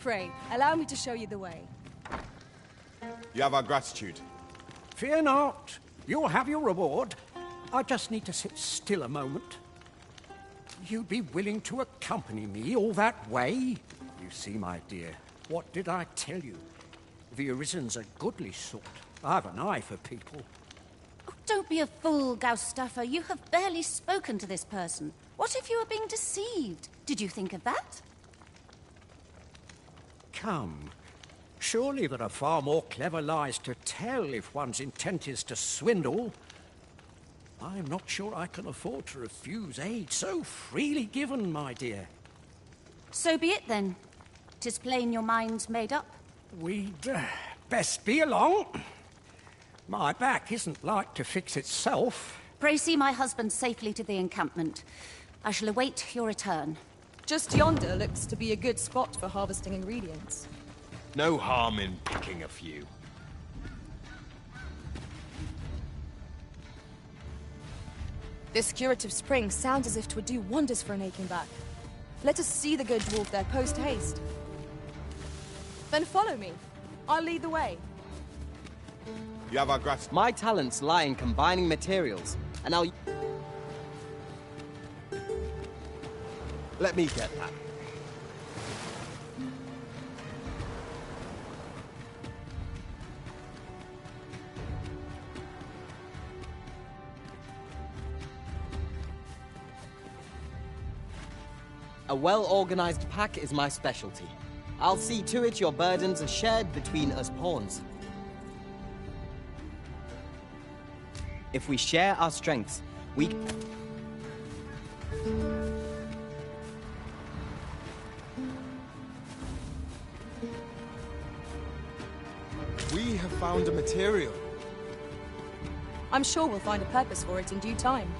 Pray, allow me to show you the way. You have our gratitude. Fear not. You'll have your reward. I just need to sit still a moment. You'd be willing to accompany me all that way? You see, my dear, what did I tell you? The Arisen's a goodly sort. I have an eye for people. Oh, don't be a fool, Gaustafa. You have barely spoken to this person. What if you were being deceived? Did you think of that? Come. Surely there are far more clever lies to tell if one's intent is to swindle. I'm not sure I can afford to refuse aid so freely given, my dear. So be it then. 'Tis plain your mind's made up. We'd best be along. My back isn't like to fix itself. Pray see my husband safely to the encampment. I shall await your return. Just yonder looks to be a good spot for harvesting ingredients. No harm in picking a few. This curative spring sounds as if 'twould do wonders for an aching back. Let us see the good dwarf there post-haste. Then follow me. I'll lead the way. You have our gratitude. My talents lie in combining materials, and I'll... Let me get that. A well-organized pack is my specialty. I'll see to it your burdens are shared between us pawns. If we share our strengths, we... We have found a material. I'm sure we'll find a purpose for it in due time.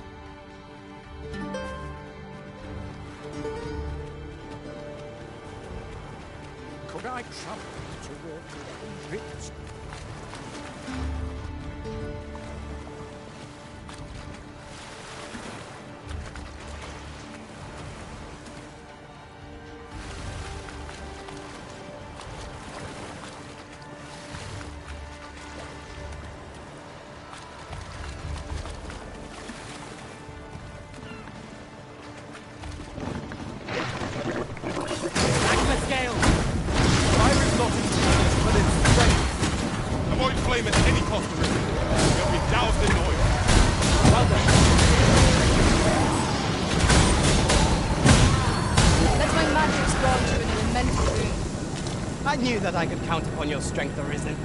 Could I trouble you to walk a bit? Avoid flame at any cost, Arisen. You'll be doused in oil. Well done. Let my magic grant you an immense boon. I knew that I could count upon your strength, Arisen.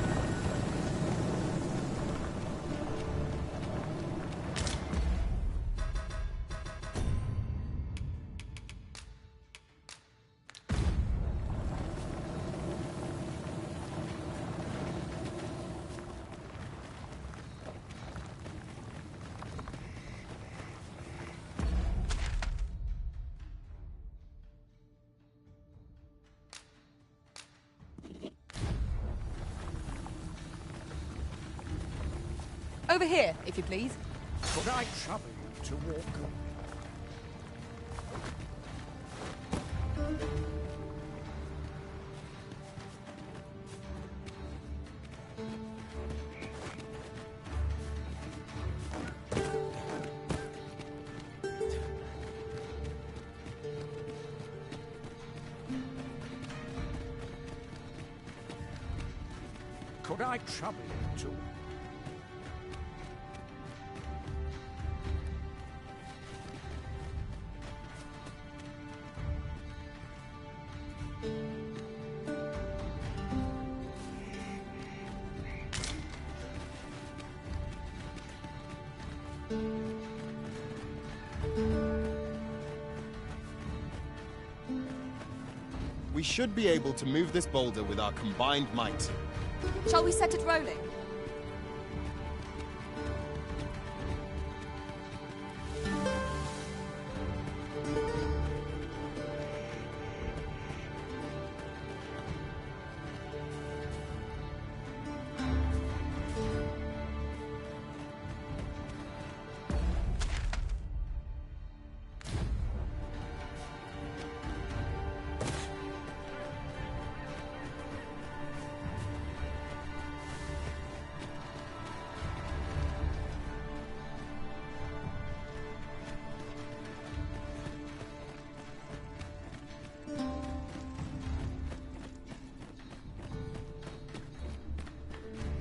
Over here, if you please. Could I trouble you to walk Could I trouble you to... We should be able to move this boulder with our combined might. Shall we set it rolling?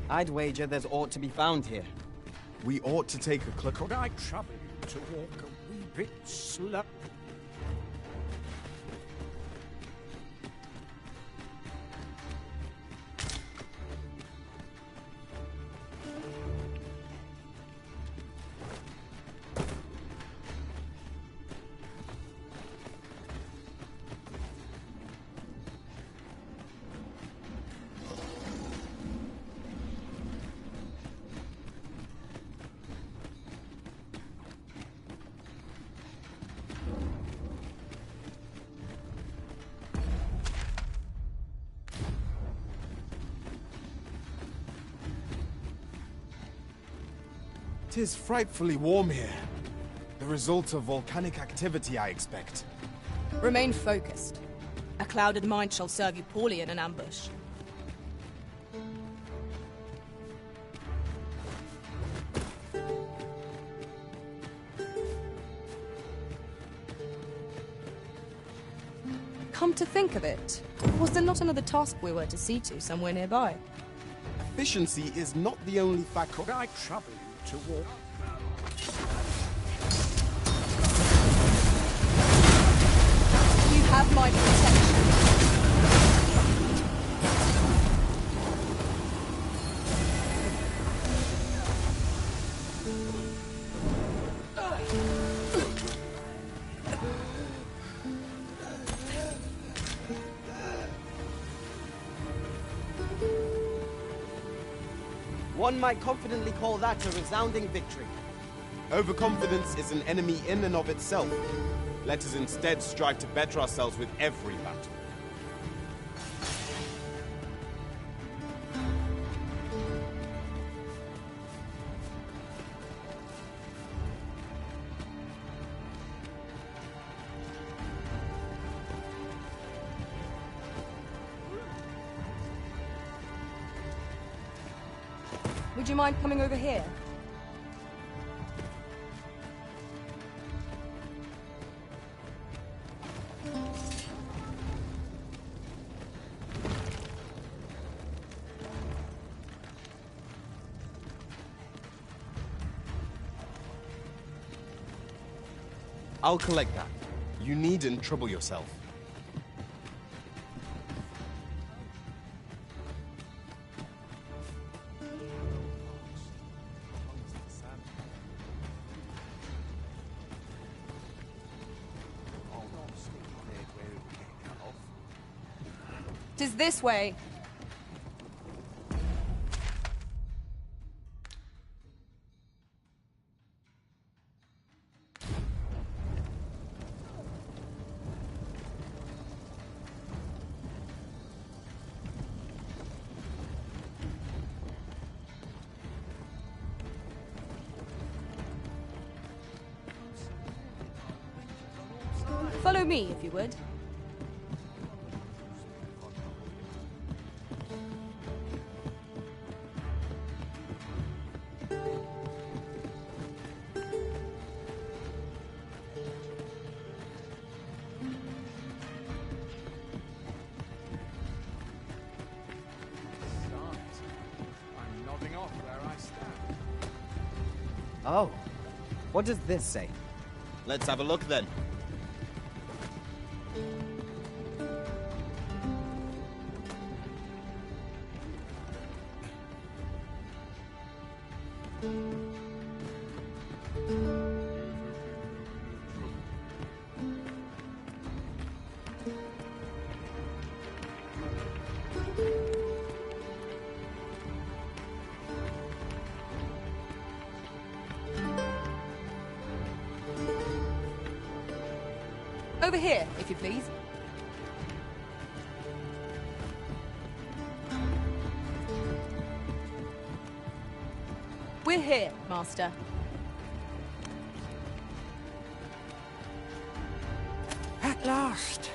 I'd wager there's aught to be found here. We ought to take a Could I trouble you to walk a wee bit slow? Tis frightfully warm here. The result of volcanic activity, I expect. Remain focused. A clouded mind shall serve you poorly in an ambush. Come to think of it, was there not another task we were to see to somewhere nearby? Efficiency is not the only factor. Could I trouble you to walk? You have my protection. One might confidently call that a resounding victory. Overconfidence is an enemy in and of itself. Let us instead strive to better ourselves with every battle. Would you mind coming over here? I'll collect that. You needn't trouble yourself. Tis this way. Follow me, if you would. I'm nodding off where I stand. Oh, what does this say? Let's have a look then. Over here, if you please. We're here, Master. At last!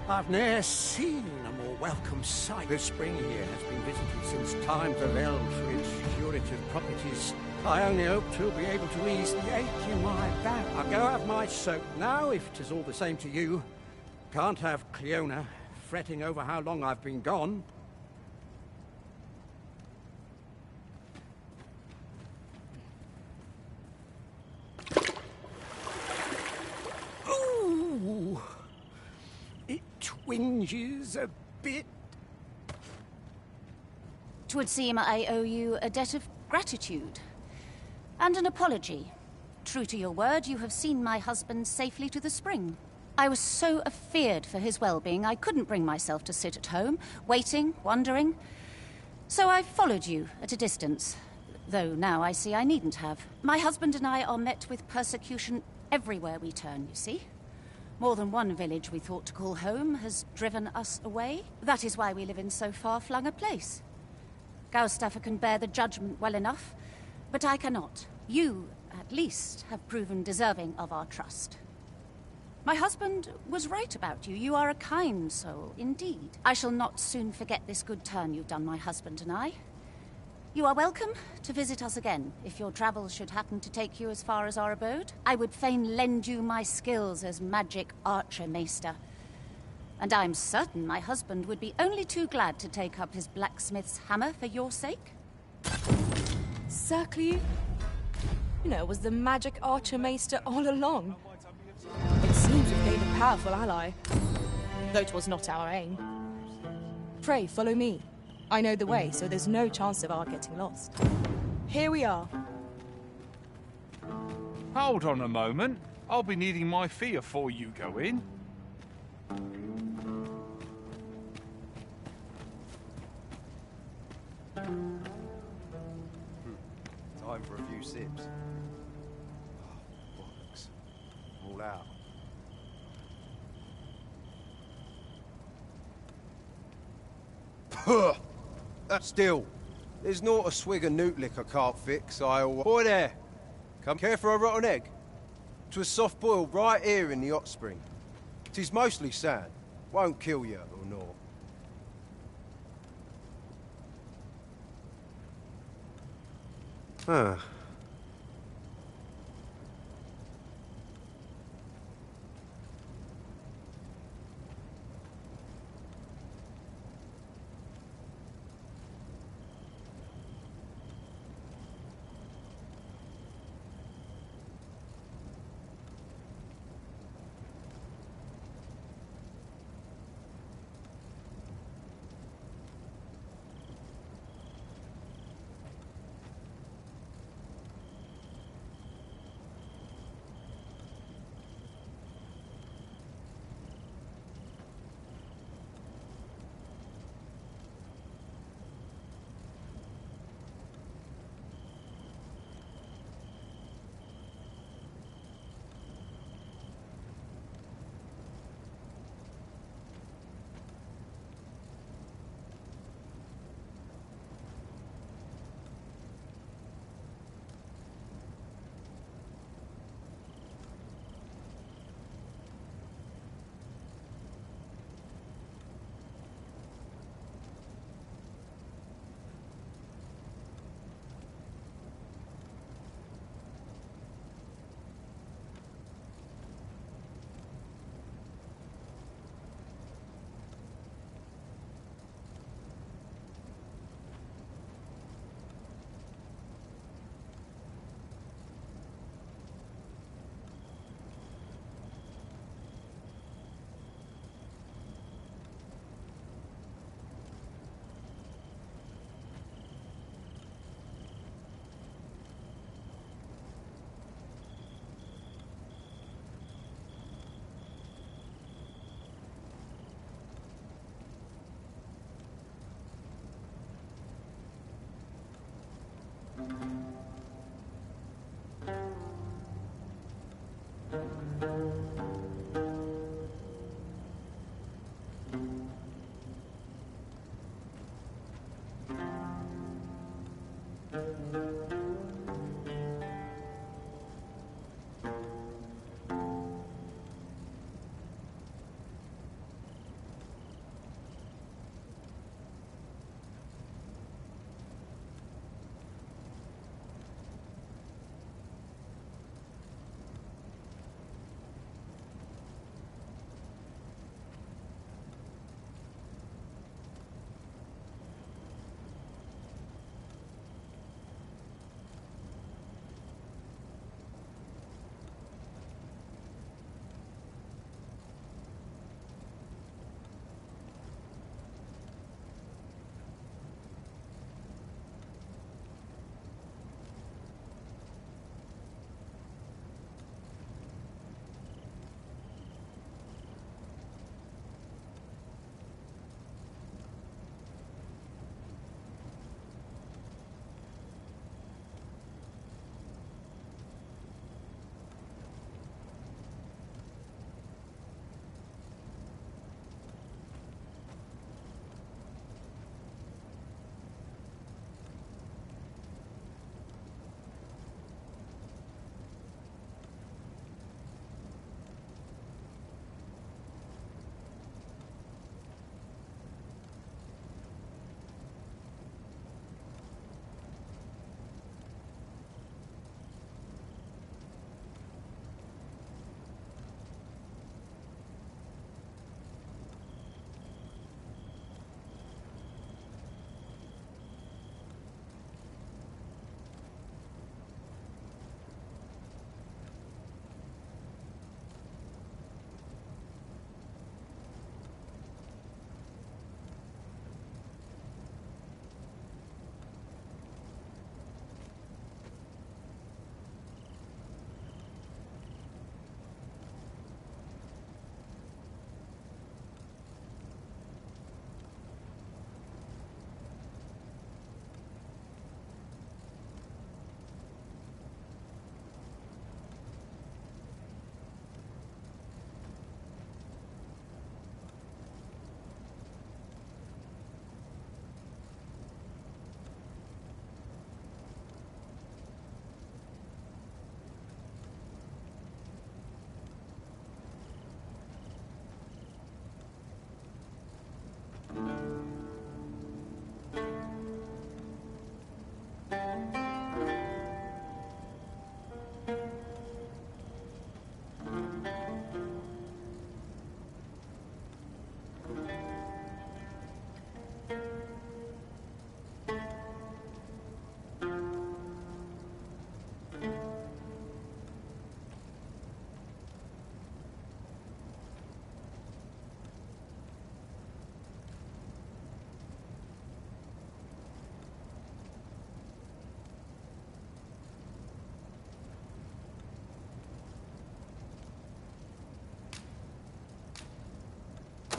I've ne'er seen a more welcome sight. The spring here has been visited since time prevailed for its curative properties. I only hope to be able to ease the ache in my back. I'll go have my soak now, if 'tis all the same to you. Can't have Cleona fretting over how long I've been gone. change is a bit... 'Twould seem I owe you a debt of gratitude. And an apology. True to your word, you have seen my husband safely to the spring. I was so afeard for his well-being, I couldn't bring myself to sit at home, waiting, wondering. So I followed you at a distance. Though now I see I needn't have. My husband and I are met with persecution everywhere we turn, you see. More than one village we thought to call home has driven us away. That is why we live in so far-flung a place. Gaustaffer can bear the judgment well enough, but I cannot. You, at least, have proven deserving of our trust. My husband was right about you. You are a kind soul, indeed. I shall not soon forget this good turn you've done my husband and I. You are welcome to visit us again, if your travels should happen to take you as far as our abode. I would fain lend you my skills as magic archer maester. And I'm certain my husband would be only too glad to take up his blacksmith's hammer for your sake. Circle you know, was the magic archer maester all along. It seems we've gained a powerful ally, though 'twas not our aim. Pray, follow me. I know the way, so there's no chance of our getting lost. Here we are. Hold on a moment. I'll be needing my fee afore you go in. Time for a few sips. Oh, bollocks. I'm all out. Puh! Still, there's not a swig of newt lick I can't fix. Boy there! Come care for a rotten egg? 'Twas soft boiled right here in the hot spring. 'Tis mostly sand. Won't kill you or naught. Huh.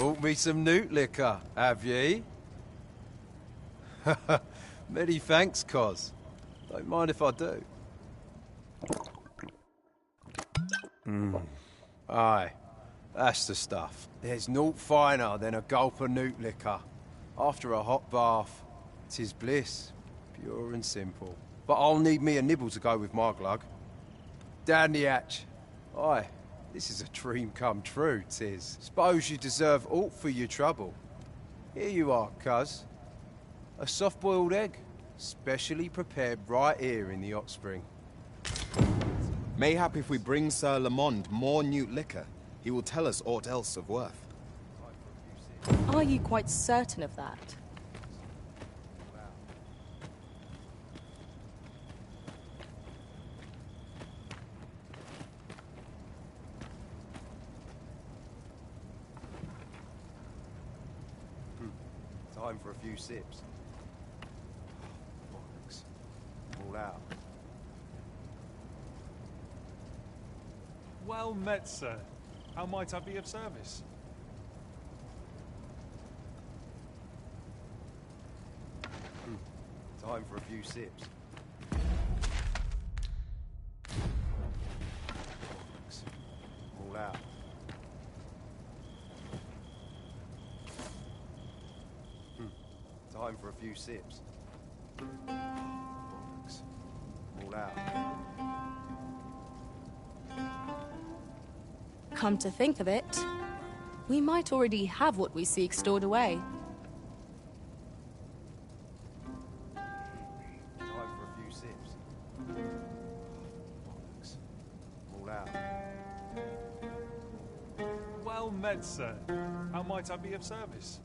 Bought me some newt liquor, have ye? Many thanks, Cos. Don't mind if I do. Aye, that's the stuff. There's naught finer than a gulp of newt liquor. After a hot bath, 'tis bliss, pure and simple. But I'll need me a nibble to go with my glug. Down the hatch. Aye, this is a dream come true, 'tis. Suppose you deserve aught for your trouble. Here you are, cuz. A soft-boiled egg, specially prepared right here in the hot spring. Mayhap if we bring Sir Lamond more newt liquor, he will tell us aught else of worth. Are you quite certain of that? Time for a few sips. Bollocks. All out. Well met, sir. How might I be of service? Time for a few sips. Bollocks. All out. Time for a few sips. Bollocks. All out. Come to think of it, we might already have what we seek stored away. Time for a few sips. Bollocks. All out. Well met, sir. How might I be of service?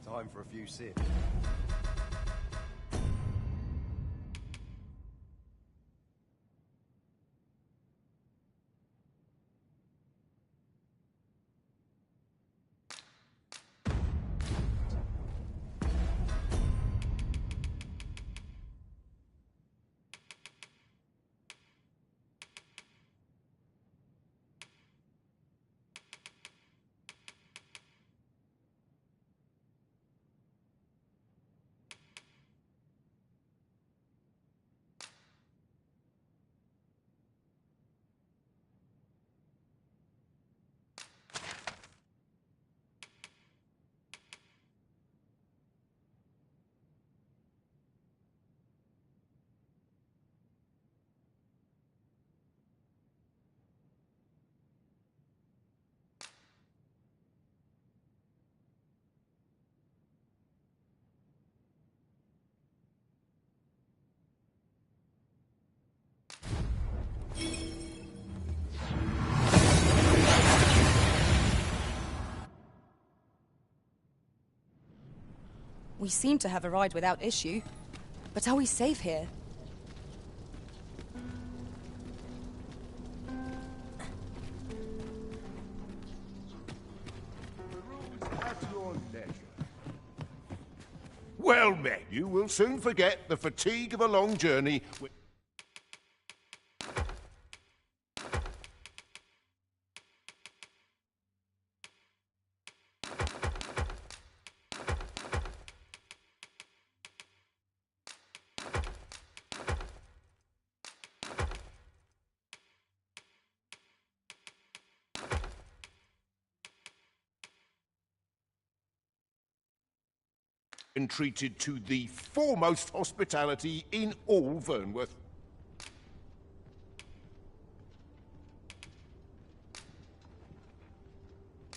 Time for a few sips. We seem to have arrived without issue. But are we safe here? At your leisure. Well met, you will soon forget the fatigue of a long journey. And treated to the foremost hospitality in all Vernworth.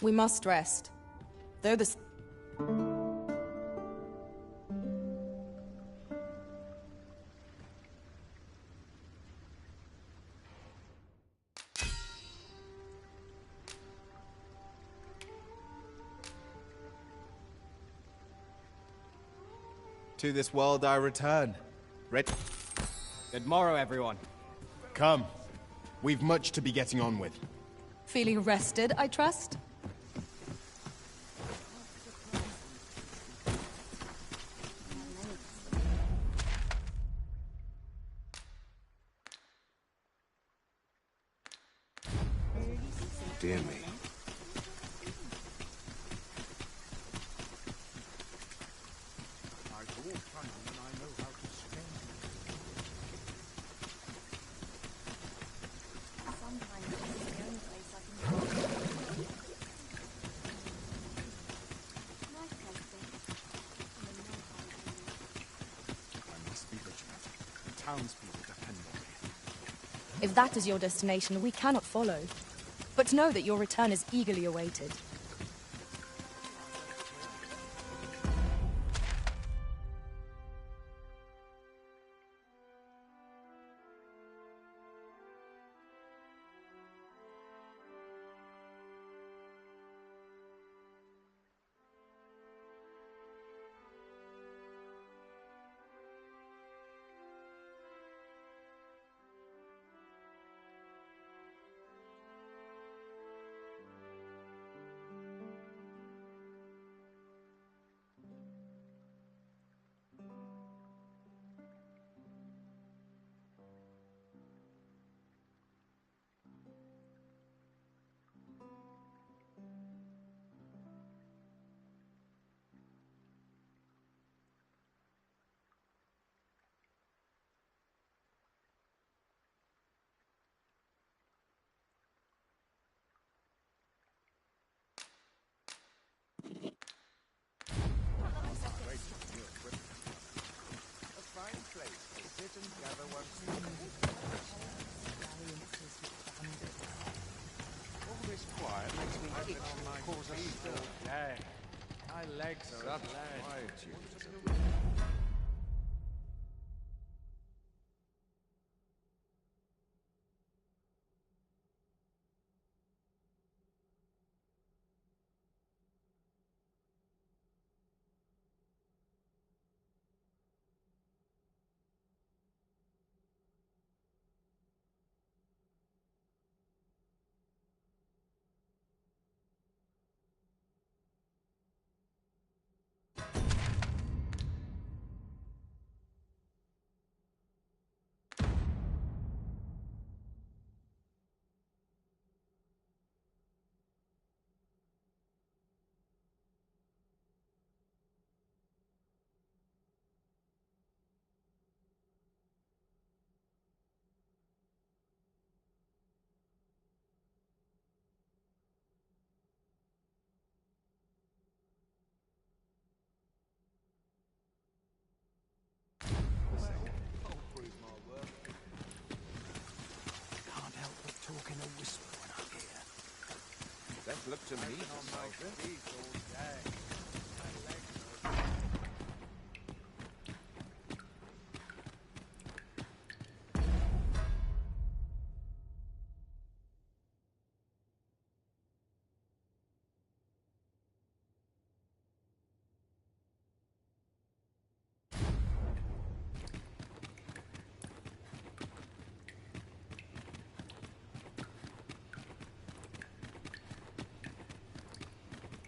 We must rest. Though the... To this world I return. Good morrow, everyone. Come. We've much to be getting on with. Feeling rested, I trust? Dear me. If that is your destination, we cannot follow. But know that your return is eagerly awaited. All this quiet makes me itch to cause a stir. My legs are can't help but talk in a whisper when I'm here. That looked to me, soldier.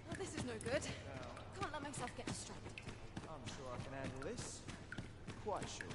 Well, this is no good. Can't let myself get distracted. I'm sure I can handle this. Quite sure.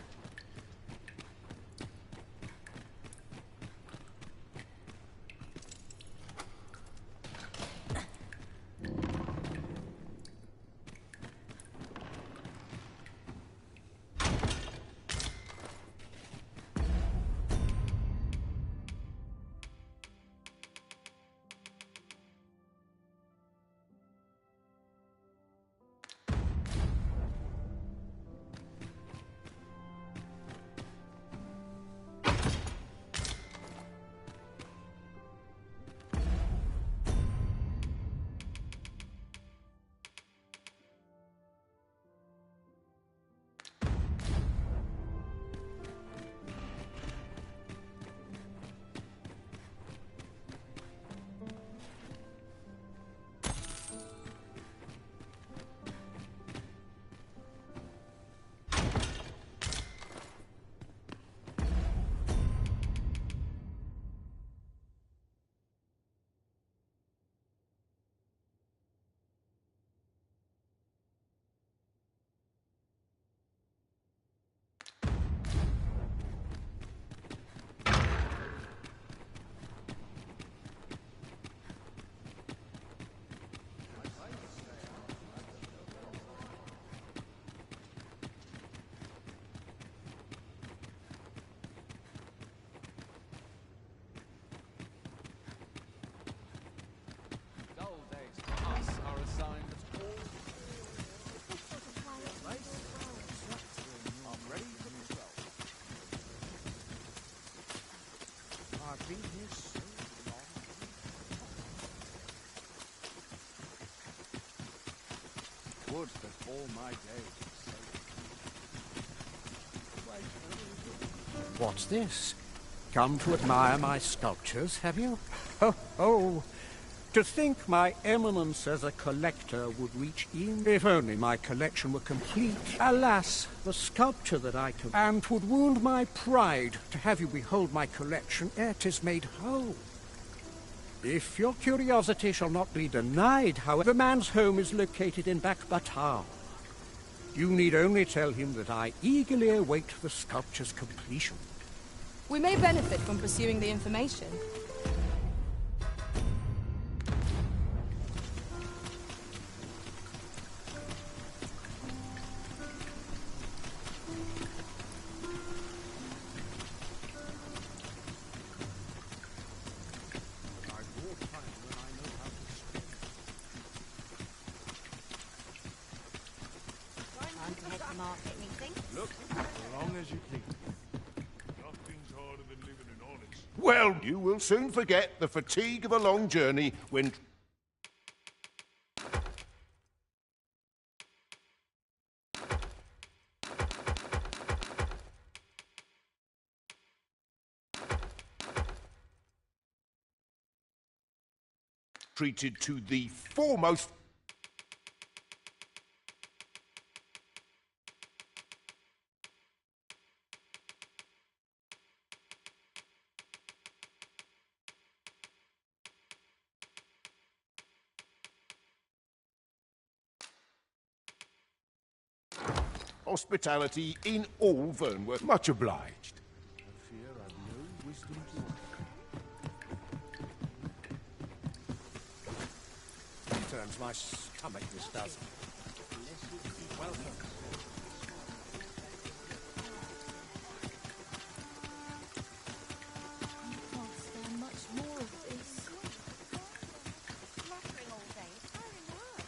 I've been here so long. Would that all my days were so... What's this? Come to admire my sculptures, have you? Oh, to think my eminence as a collector would reach in. If only my collection were complete. Alas, the sculpture that I could... And 'twould wound my pride to have you behold my collection ere 'tis made whole. If your curiosity shall not be denied, however, the man's home is located in Batar. You need only tell him that I eagerly await the sculpture's completion. We may benefit from pursuing the information. And market meeting. Look, as long as you keep. Nothing's harder than living in honest. Well, you will soon forget the fatigue of a long journey when... treated to the foremost... hospitality in all Vernworth. Much obliged. I fear I've no wisdom to offer. Turns my stomach, this does. Welcome. I can't stand much more of this. Fluttering all day. It's tiring work.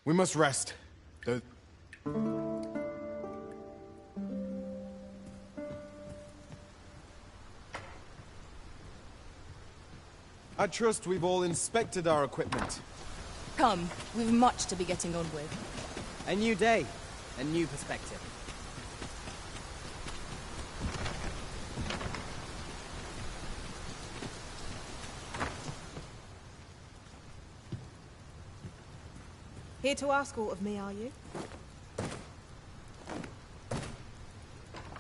We must rest. Though... I trust we've all inspected our equipment. Come, we've much to be getting on with. A new day, a new perspective. Here to ask aught of me, are you?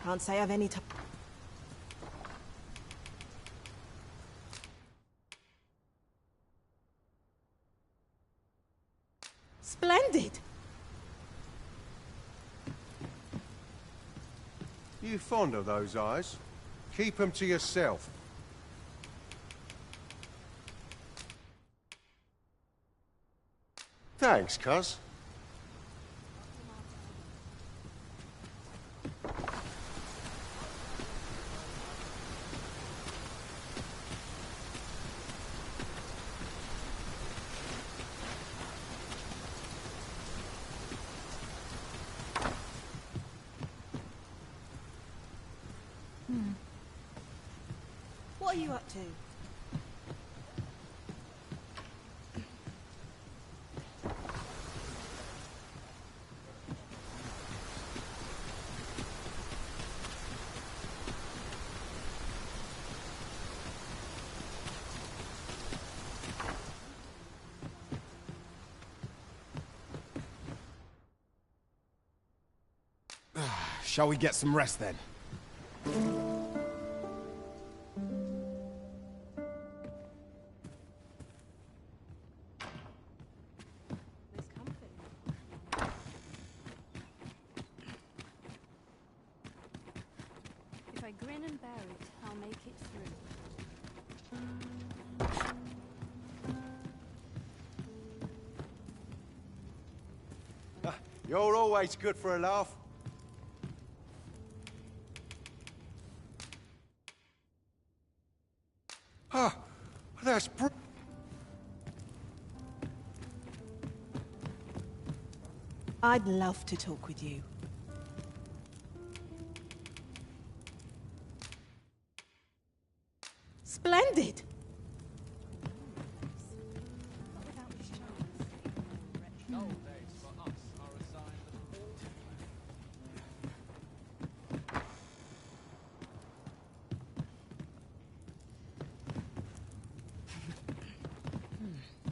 Can't say I've any time. Splendid! You fond of those eyes? Keep them to yourself. Thanks, cuz. What are you up to? Shall we get some rest then? If I grin and bear it, I'll make it through. You're always good for a laugh. Ah, that's I'd love to talk with you. Splendid!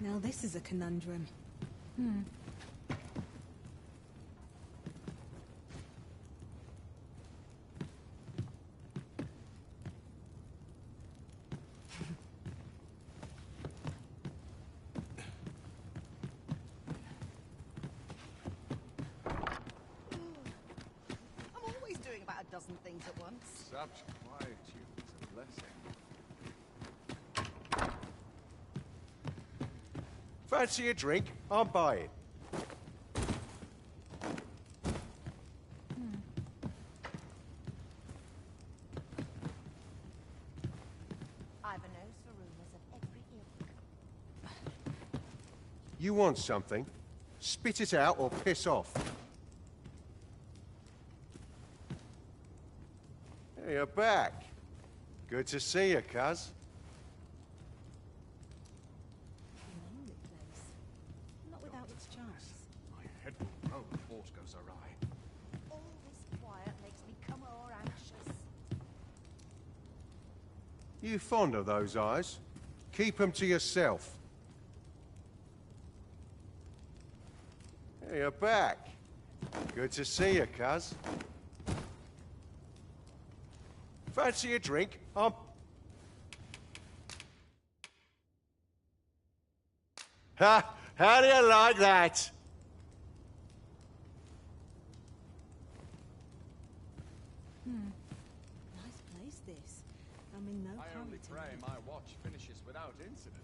Now this is a conundrum. I'm always doing about a dozen things at once. Such quietude is a blessing. Fancy a drink? I'm buying. I've a nose for rumors of every ilk. You want something? Spit it out or piss off. Hey, you're back. Good to see you, cuz. Lonely place. Not without its charms. My head will roll if aught goes awry. All this quiet makes me come o'er anxious. You fond of those eyes? Keep them to yourself. Hey, you're back. Good to see you, cuz. Fancy a drink? Ha! How do you like that? Nice place, this. I'm in no I only hurry to pray leave. my watch finishes without incident.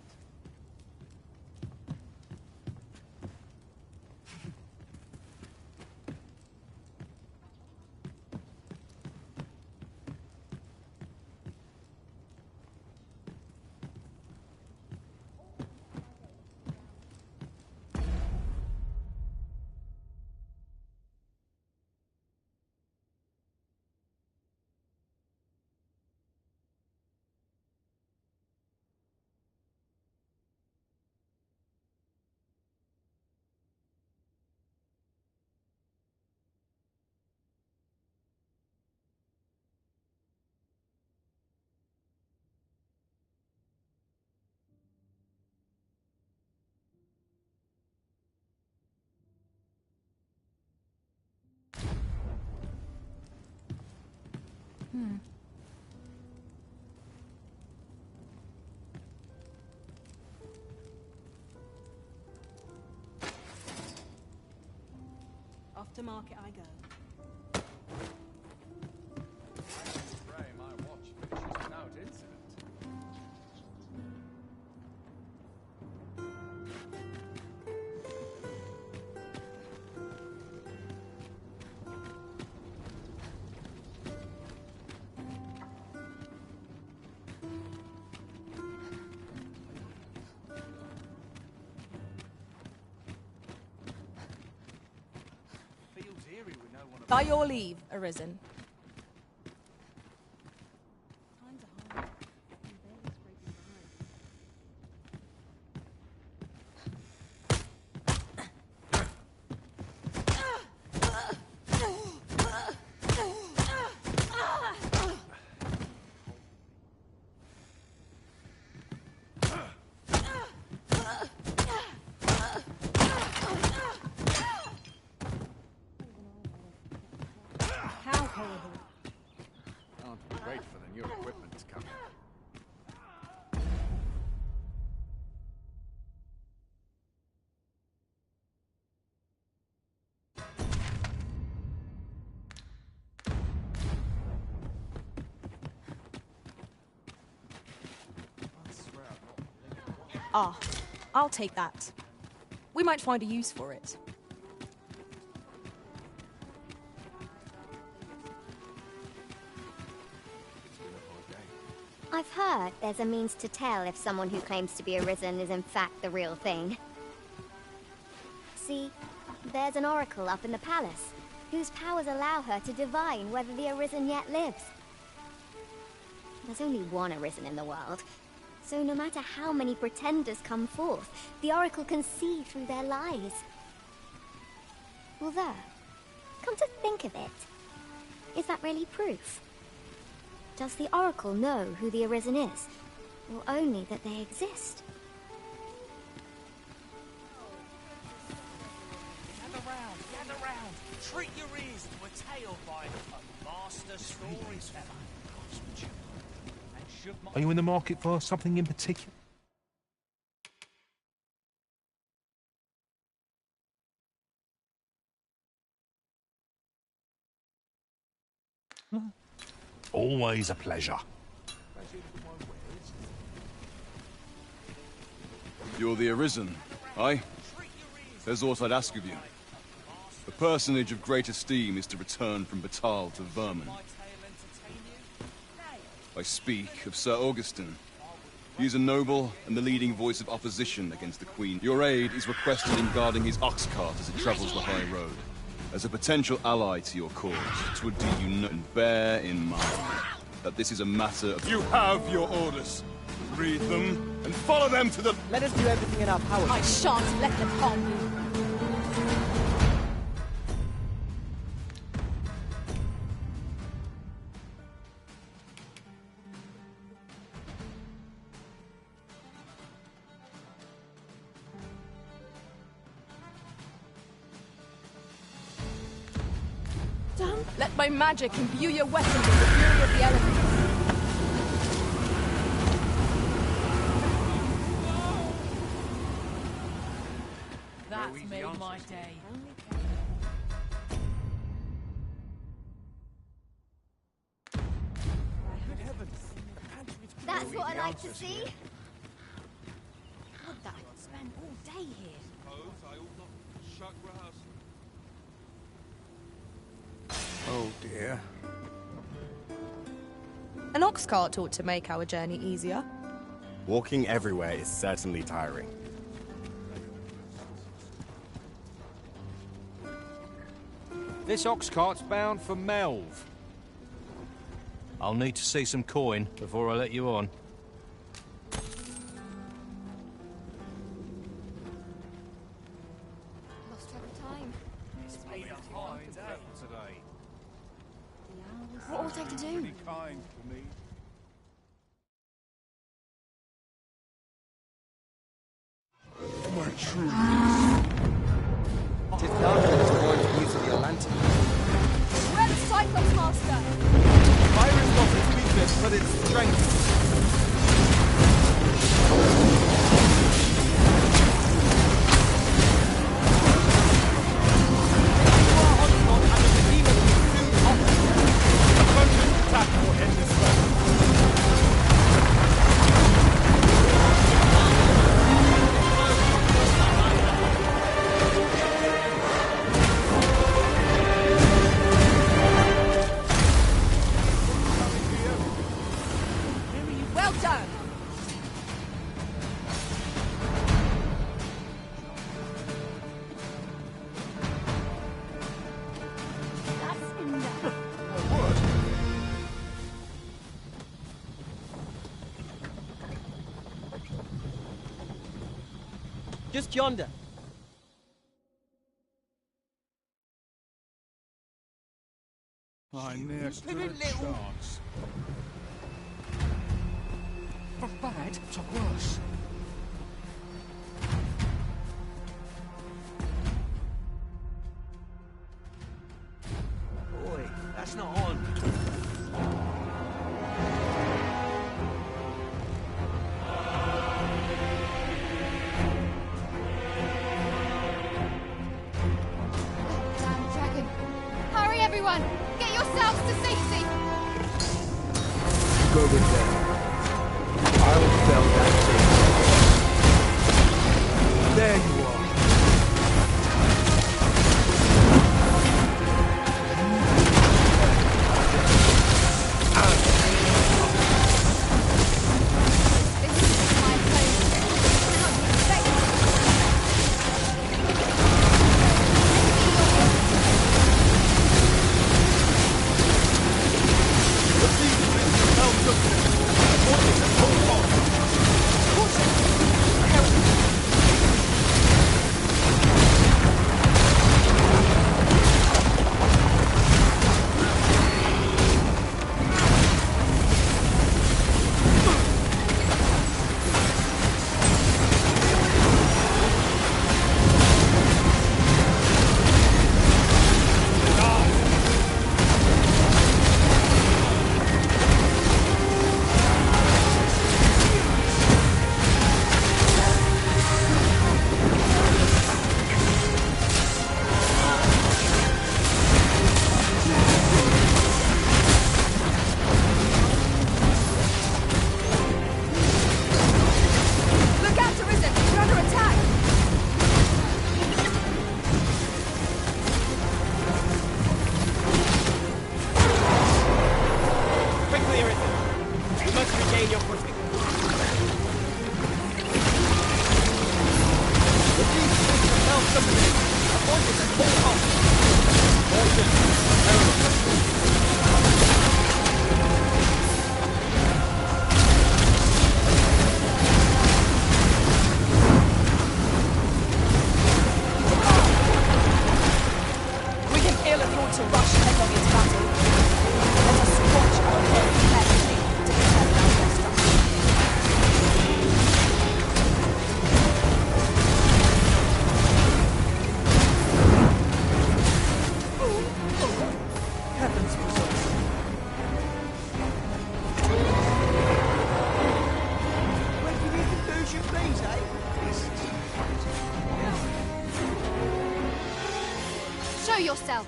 Off to market I go. Pray my watch finishes without incident. By your leave, Arisen. Times are hard. I'm barely scraping by. How horrible. Can't wait for the new equipment to come. Ah, I'll take that. We might find a use for it. I've heard there's a means to tell if someone who claims to be Arisen is in fact the real thing. See, there's an oracle up in the palace, whose powers allow her to divine whether the Arisen yet lives. There's only one Arisen in the world, so no matter how many pretenders come forth, the oracle can see through their lies. Although, come to think of it, is that really proof? Does the oracle know who the Arisen is, or only that they exist? Gather round. Treat your ears to a tale by a master storyteller. Are you in the market for something in particular? Always a pleasure. You're the Arisen, aye? There's aught I'd ask of you. A personage of great esteem is to return from Batal to Vermin. I speak of Sir Augustin. He is a noble and the leading voice of opposition against the Queen. Your aid is requested in guarding his ox cart as it travels the high road. As a potential ally to your cause, it would do you no, and bear in mind that this is a matter of... You have your orders. Read them and follow them to the... Let us do everything in our power. I shan't let them harm you. Don't let my magic imbue your weapons with the fury of the elements. That's made my day. That's what I like to see. Would that I could spend all day here. Oh dear. An ox cart ought to make our journey easier. Walking everywhere is certainly tiring. This ox cart's bound for Melv. I'll need to see some coin before I let you on. Lost track of time. It's been a hard day today. What ought I to do? Be kind to me. My true. Tis dark and it's avoid the use of your lantern. Red Cyclops Master! Fire is Just yonder. I ne'er stood a chance. From bad to worse. Boy, that's not on. Damn dragon! Hurry, everyone! Get yourselves to safety! Go with them. I'll fell that thing. There you are. Show yourself!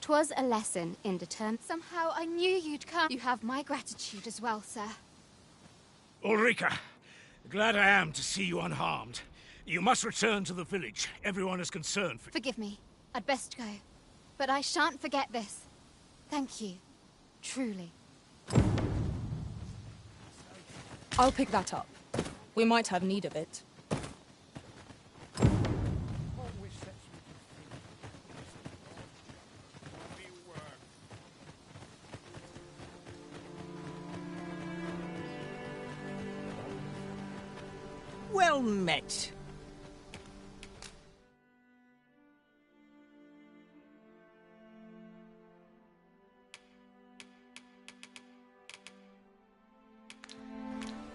'Twas a lesson in determination. Somehow I knew you'd come. You have my gratitude as well, sir. Ulrika, glad I am to see you unharmed. You must return to the village. Everyone is concerned for... Forgive me. I'd best go. But I shan't forget this. Thank you. Truly. I'll pick that up. We might have need of it. Well met.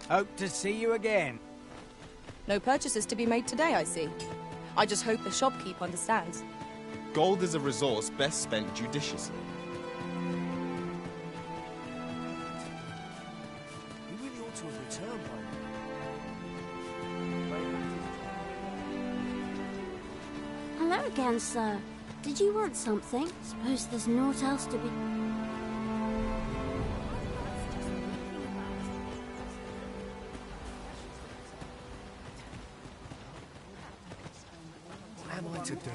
Hope to see you again. No purchases to be made today, I see. I just hope the shopkeep understands. Gold is a resource best spent judiciously. You really ought to have returned by now. Hello again, sir. Did you want something? Suppose there's naught else to be... What am I to do?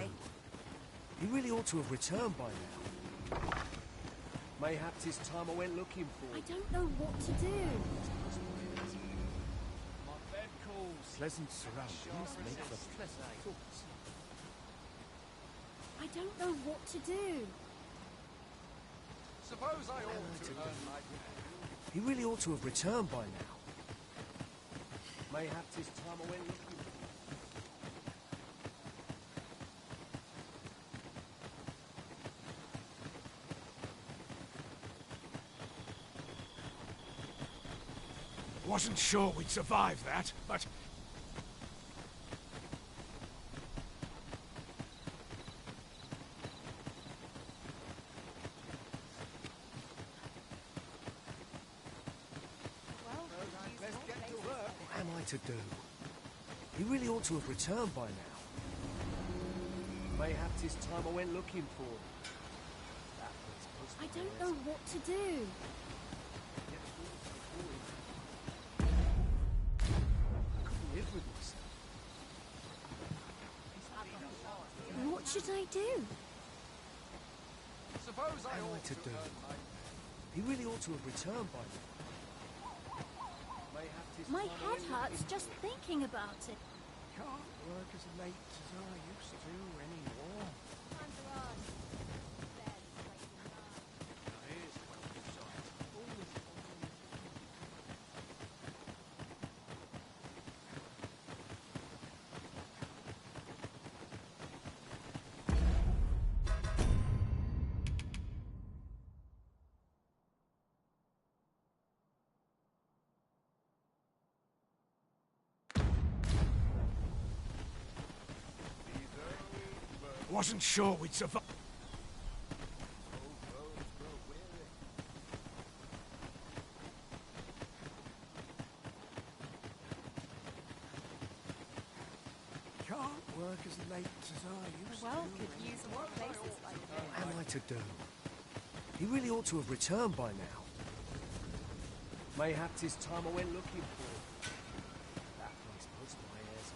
You really ought to have returned by now. Mayhaps it's time I went looking for I don't know what to do. My bed calls. Pleasant surroundings make for pleasant thoughts. I don't know what to do. Suppose I ought to earn my pay. He really ought to have returned by now. Mayhap 'tis time I went looking. Wasn't sure we'd survive that, but... What am I to do? He really ought to have returned by now. Mayhap 'tis time I went looking for him. I don't know what to do. Live with myself. What should I do? Suppose I ought to do. He really ought to have returned by now. My head hurts just thinking about it. Can't work as late as I used to anymore. Wasn't sure we'd survive. Can't work as late as I used The world could use more places like this. What am I to do? He really ought to have returned by now. Mayhap 'tis time I went looking for him. That place puts my ears.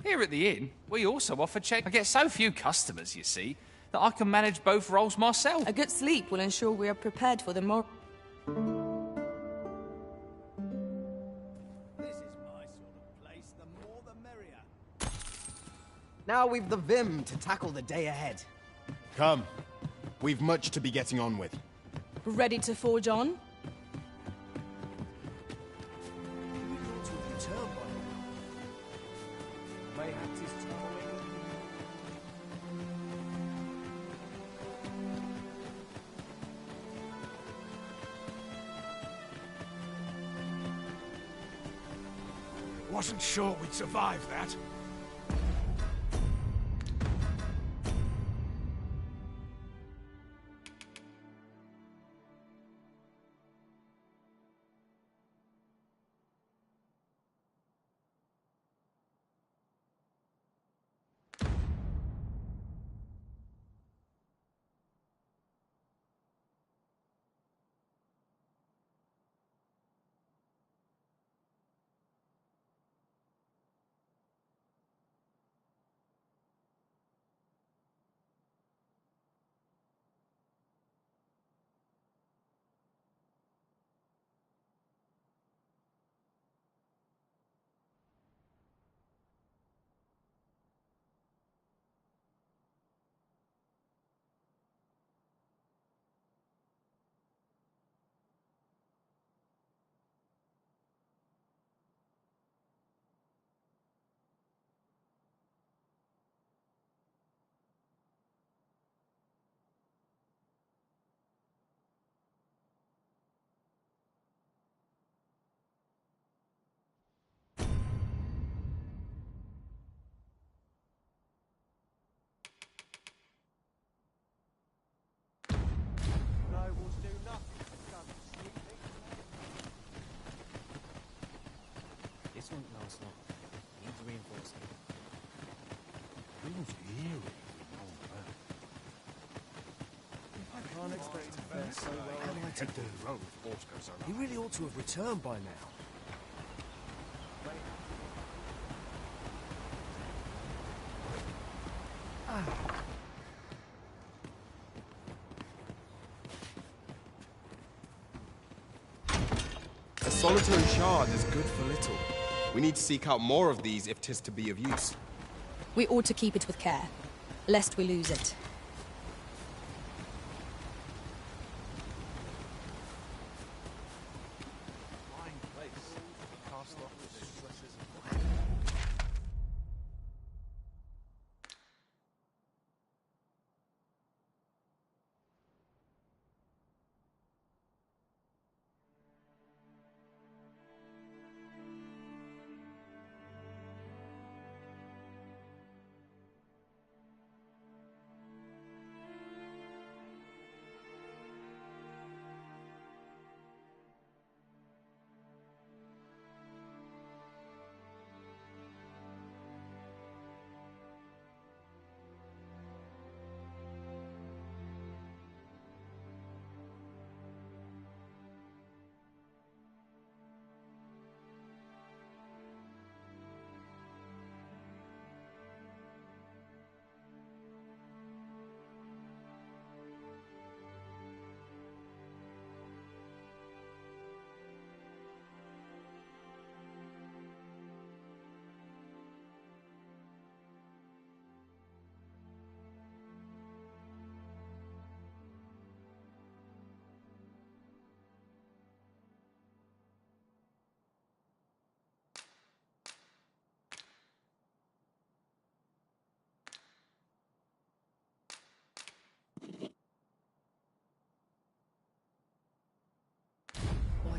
Here at the inn, we also offer check. I get so few customers, you see, that I can manage both roles myself. A good sleep will ensure we are prepared for the morrow. This is my sort of place. The more the merrier. Now we've the vim to tackle the day ahead. Come. We've much to be getting on with. Ready to forge on? Wasn't sure we'd survive that. This won't last long. Needs reinforcing. Feels eerie. I can't expect to fare so well. What am I to do? He really ought to have returned by now. A solitary shard is good for little. We need to seek out more of these if 'tis to be of use. We ought to keep it with care, lest we lose it.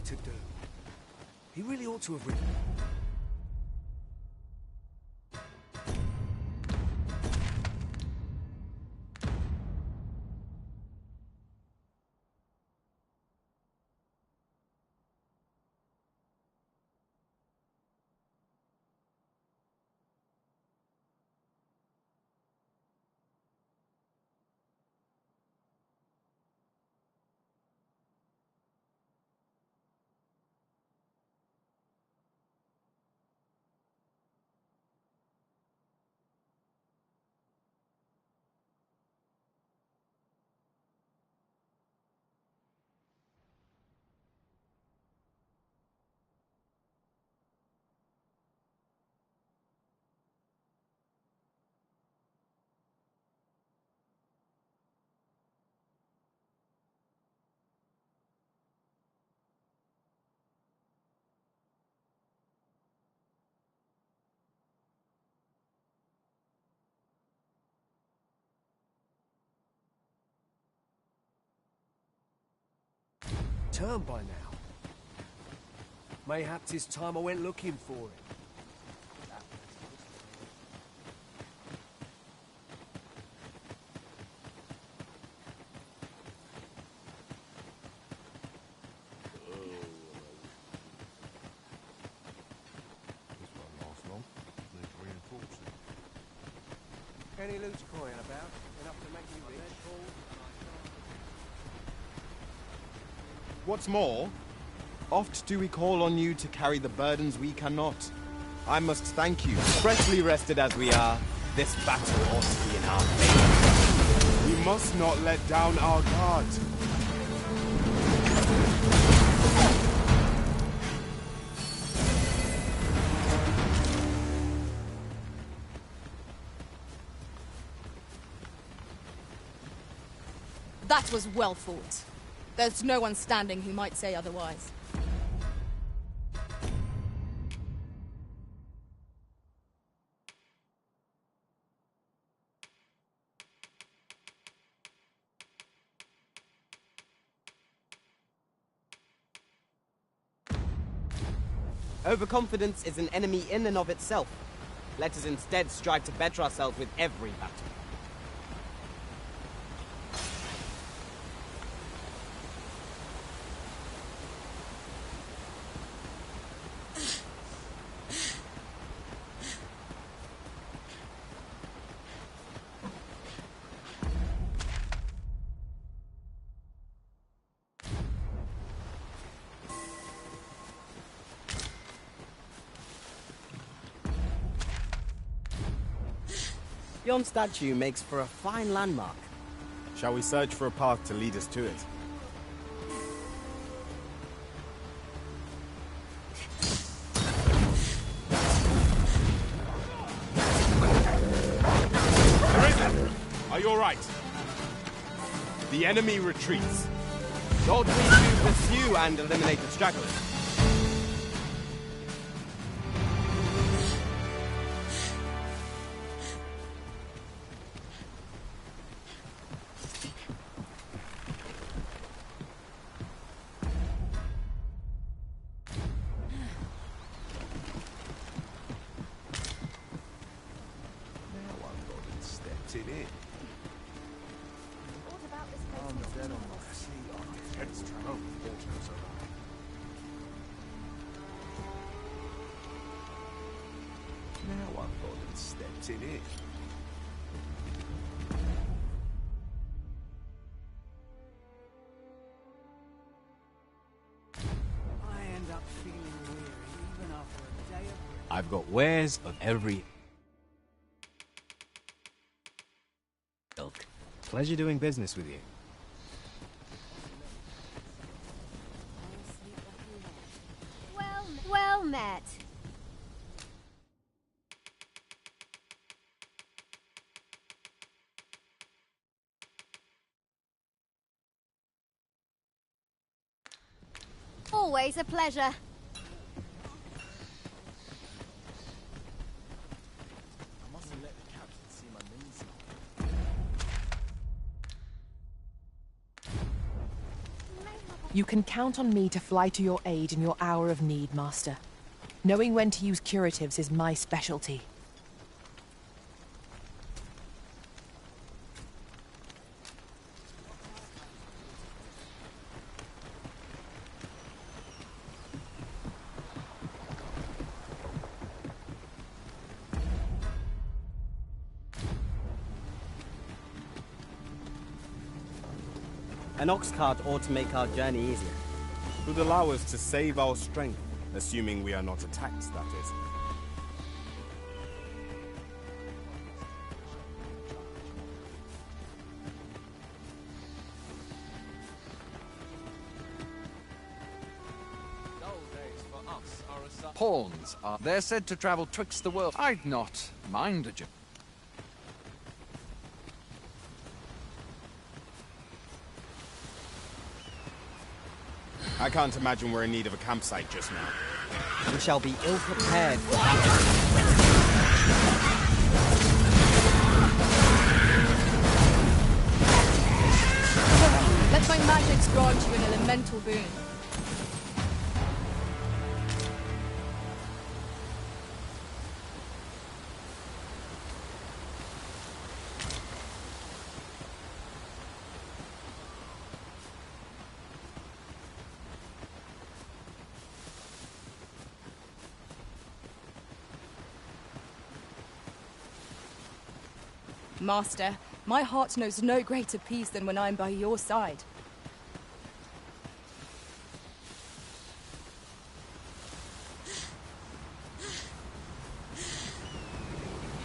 to do. He really ought to have written. Turn by now. Mayhap 'tis time I went looking for him. Any loose coin about? Enough to make you rich? What's more, oft do we call on you to carry the burdens we cannot. I must thank you. Freshly rested as we are, this battle ought to be in our favor. We must not let down our guard. That was well fought. There's no one standing who might say otherwise. Overconfidence is an enemy in and of itself. Let us instead strive to better ourselves with every battle. Yon statue makes for a fine landmark. Shall we search for a path to lead us to it? Arisen! Are you alright? The enemy retreats. Ought we to pursue and eliminate the stragglers? I've got wares of every ilk. Pleasure doing business with you. Well met. Always a pleasure. You can count on me to fly to your aid in your hour of need, Master. Knowing when to use curatives is my specialty. An ox cart ought to make our journey easier. Would allow us to save our strength, assuming we are not attacked, that is. Pawns are. They're said to travel twixt the world. I'd not mind a journey. I can't imagine we're in need of a campsite just now. We shall be ill-prepared. Let my magics grant you an elemental boon. Master, my heart knows no greater peace than when I'm by your side.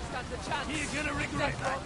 Stand the chance. You're gonna regret that.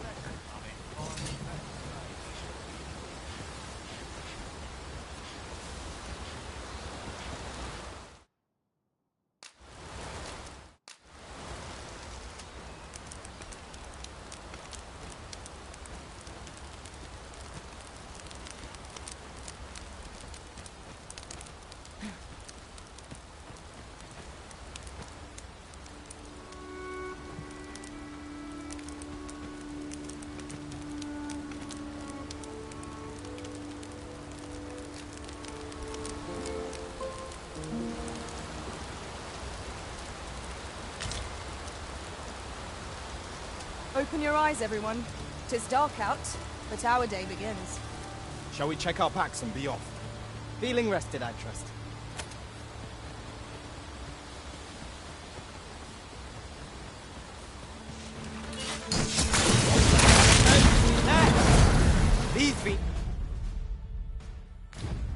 Open your eyes, everyone. 'Tis dark out, but our day begins. Shall we check our packs and be off? Feeling rested, I trust.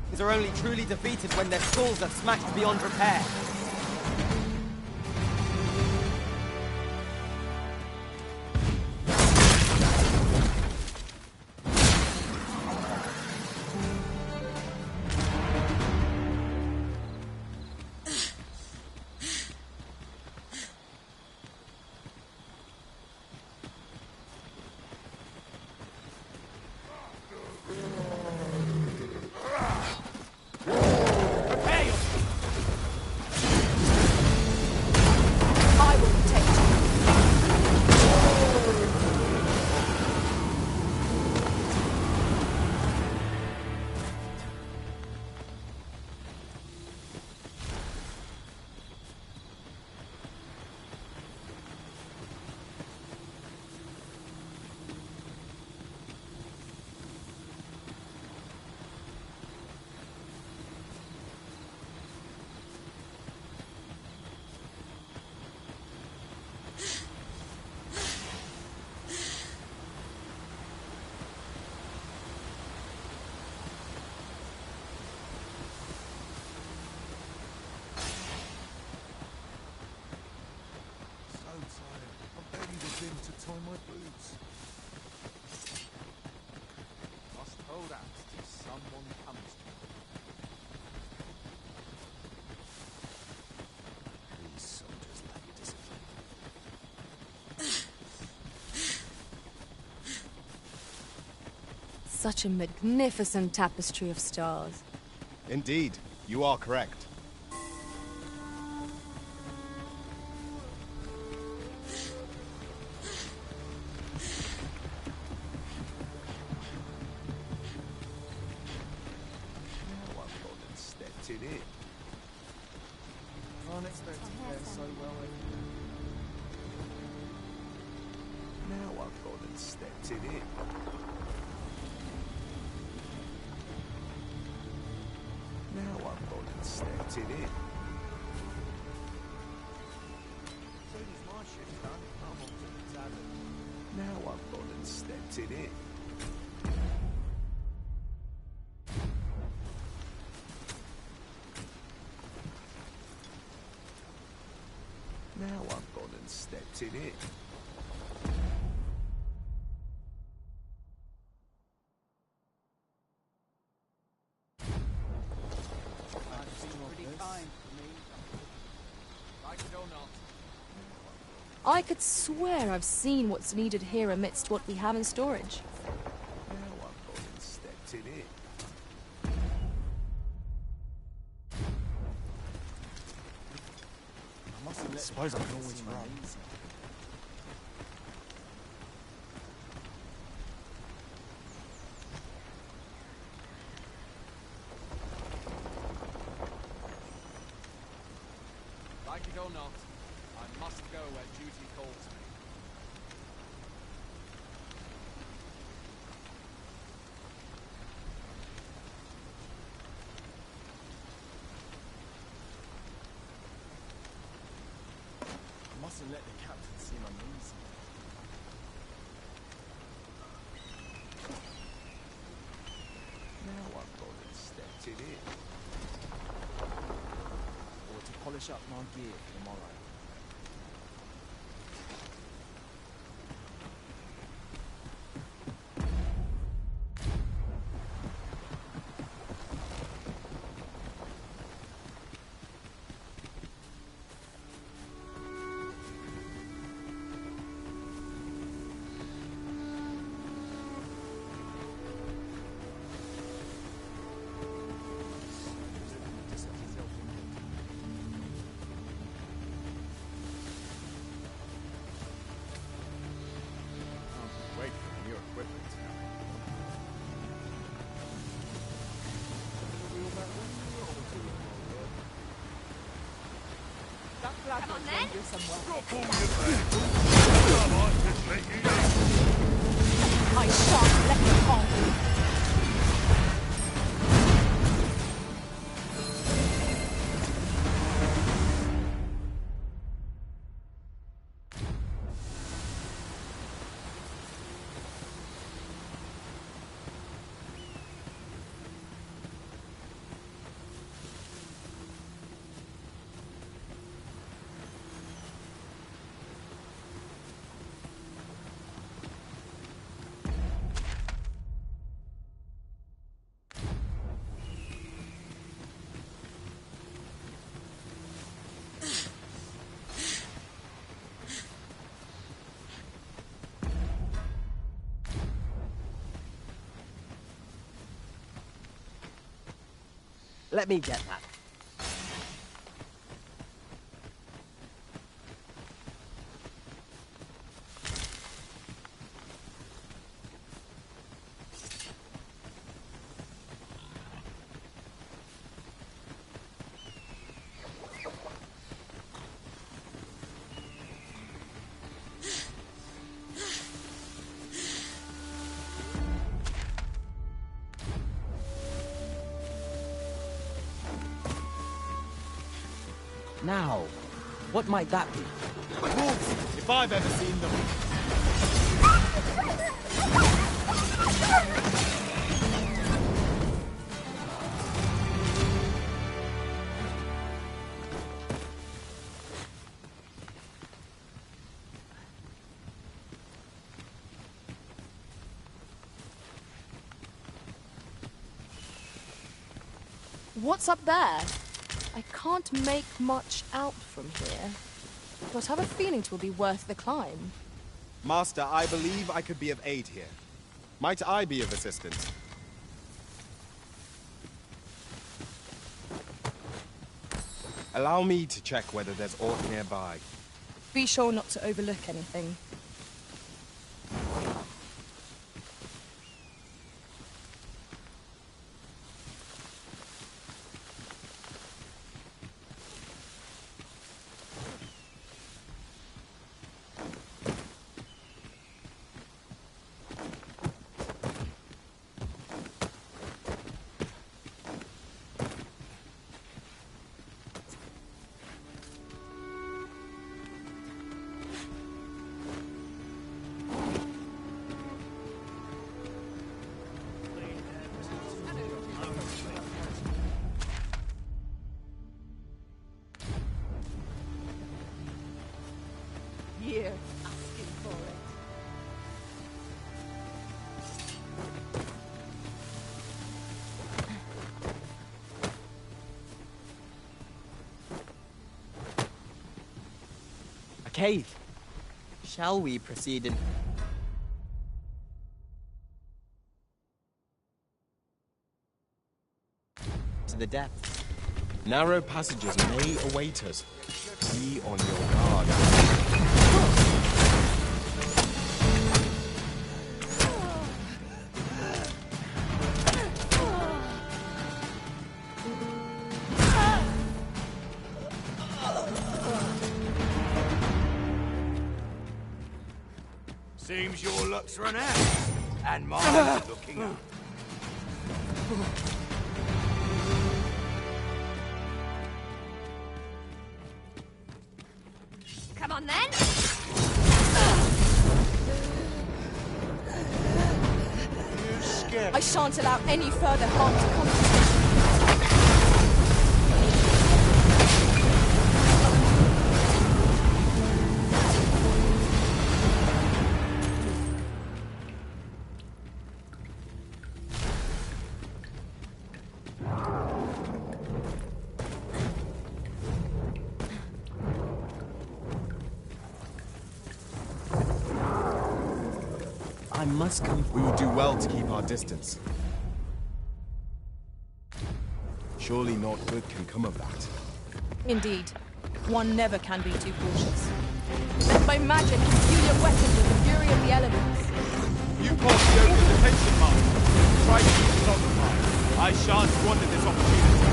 These are only truly defeated when their skulls are smashed beyond repair. To tie my boots. Must hold out till someone comes to me. These soldiers lack discipline. Such a magnificent tapestry of stars. Indeed, you are correct. can't expect to fare so well every Now I've gone and stepped it in. Now I've gone and stepped it in. Soon as my shift's done, I'm off to the tavern. Now I've gone and stepped it in. Now I've gone and stepped it in. I could swear I've seen what's needed here amidst what we have in storage. Now I've gone and stepped it in. I suppose I can always run. Like it or not, I must go where duty calls me. I mustn't let the captain see my knees. Now I've gone and stepped it in. Or to polish up my gear for tomorrow. Wait for the new equipment. That flag will bring you somewhere. I shan't let you harm you. Let me get that. Now, what might that be? Wolves, if I've ever seen them. What's up there? I can't make much out from here, but I have a feeling it will be worth the climb. Master, I believe I could be of aid here. Might I be of assistance? Allow me to check whether there's aught nearby. Be sure not to overlook anything. here asking for it. A cave. Shall we proceed in... to the depths? Narrow passages may await us. Be on your guard. Seems your luck's run out, and mine's looking up. Come on then. I shan't allow any further harm to come to you. I must come... We would do well to keep our distance. Surely naught good can come of that. Indeed, one never can be too cautious. Let my magic imbue your weapon with the fury of the elements. You caught Yoda's attention, Master. Try to keep it on the mind. I shan't squander this opportunity.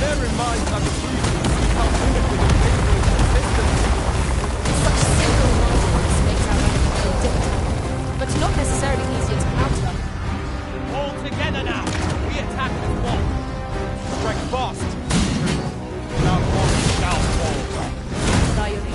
Bear in mind that the truth is how limited the Emperor's existence. Such single-mindedness makes our enemy feel difficult, but not necessarily easier to counter. All together now! We attack with one! Strike fast! Without one shall fall. Diary.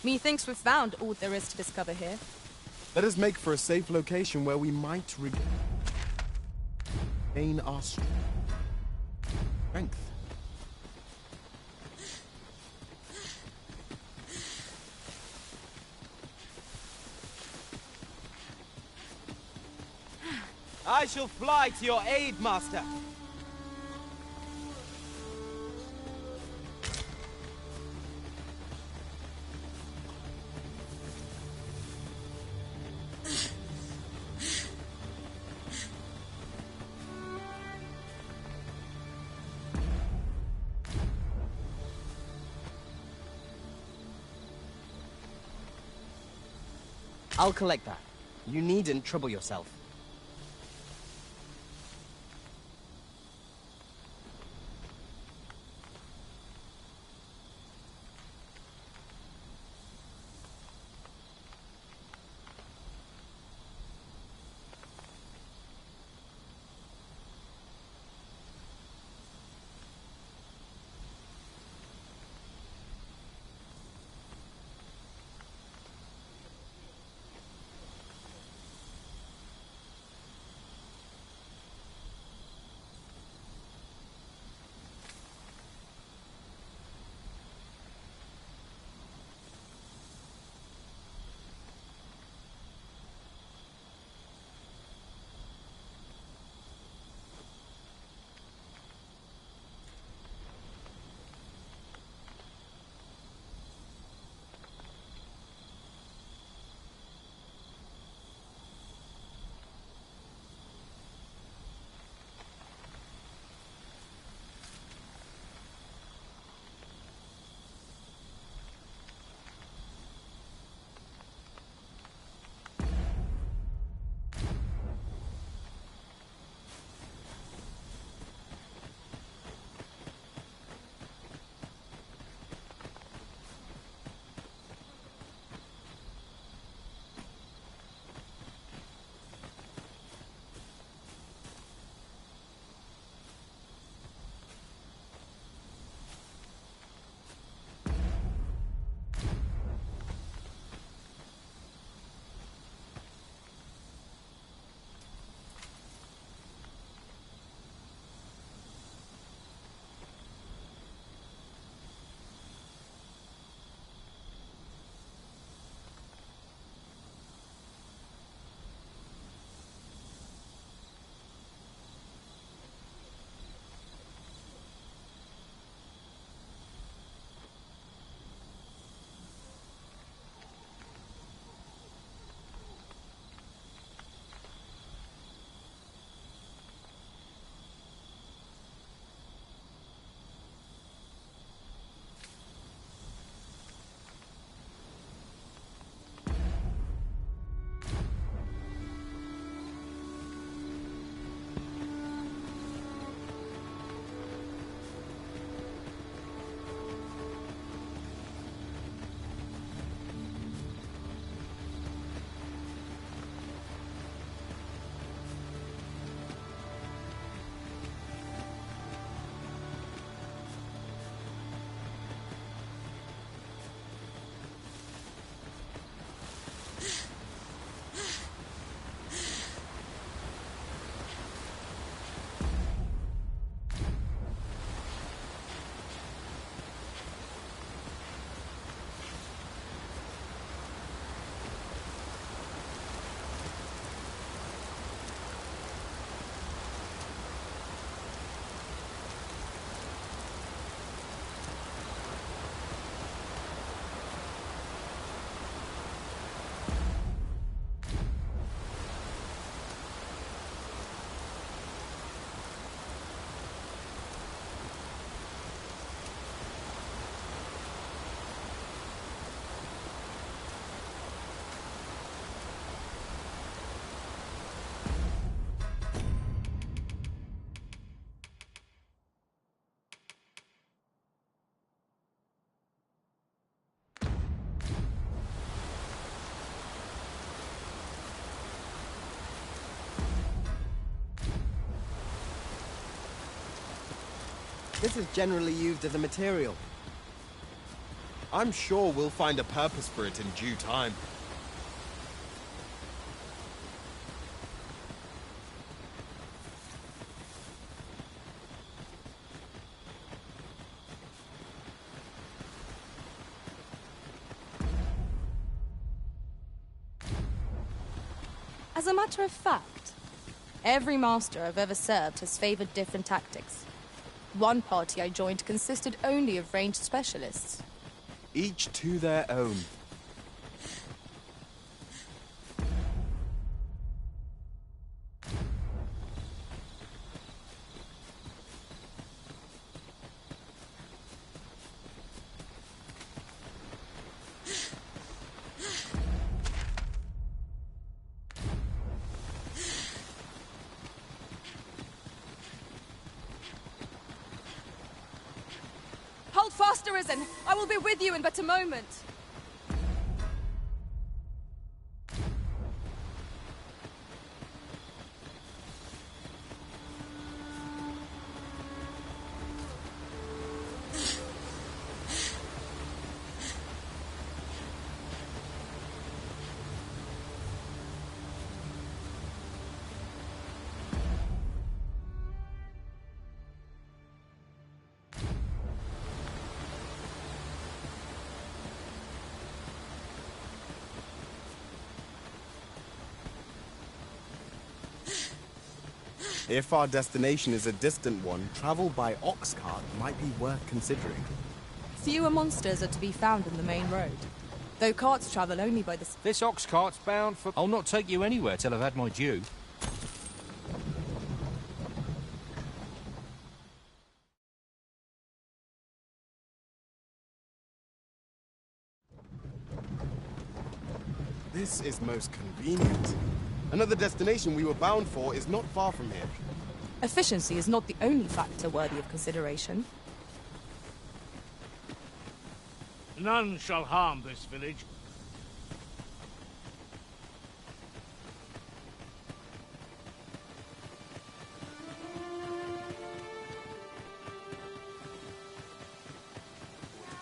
Methinks we've found all there is to discover here. Let us make for a safe location where we might regain our strength. I shall fly to your aid, Master. I'll collect that. You needn't trouble yourself. This is generally used as a material. I'm sure we'll find a purpose for it in due time. As a matter of fact, every master I've ever served has favored different tactics. One party I joined consisted only of ranged specialists. Each to their own. Hold fast, Arisen! I will be with you in but a moment! If our destination is a distant one, travel by ox cart might be worth considering. Fewer monsters are to be found in the main road, though carts travel only by the... This ox cart's bound for... I'll not take you anywhere till I've had my due. This is most convenient. Another destination we were bound for is not far from here. Efficiency is not the only factor worthy of consideration. None shall harm this village.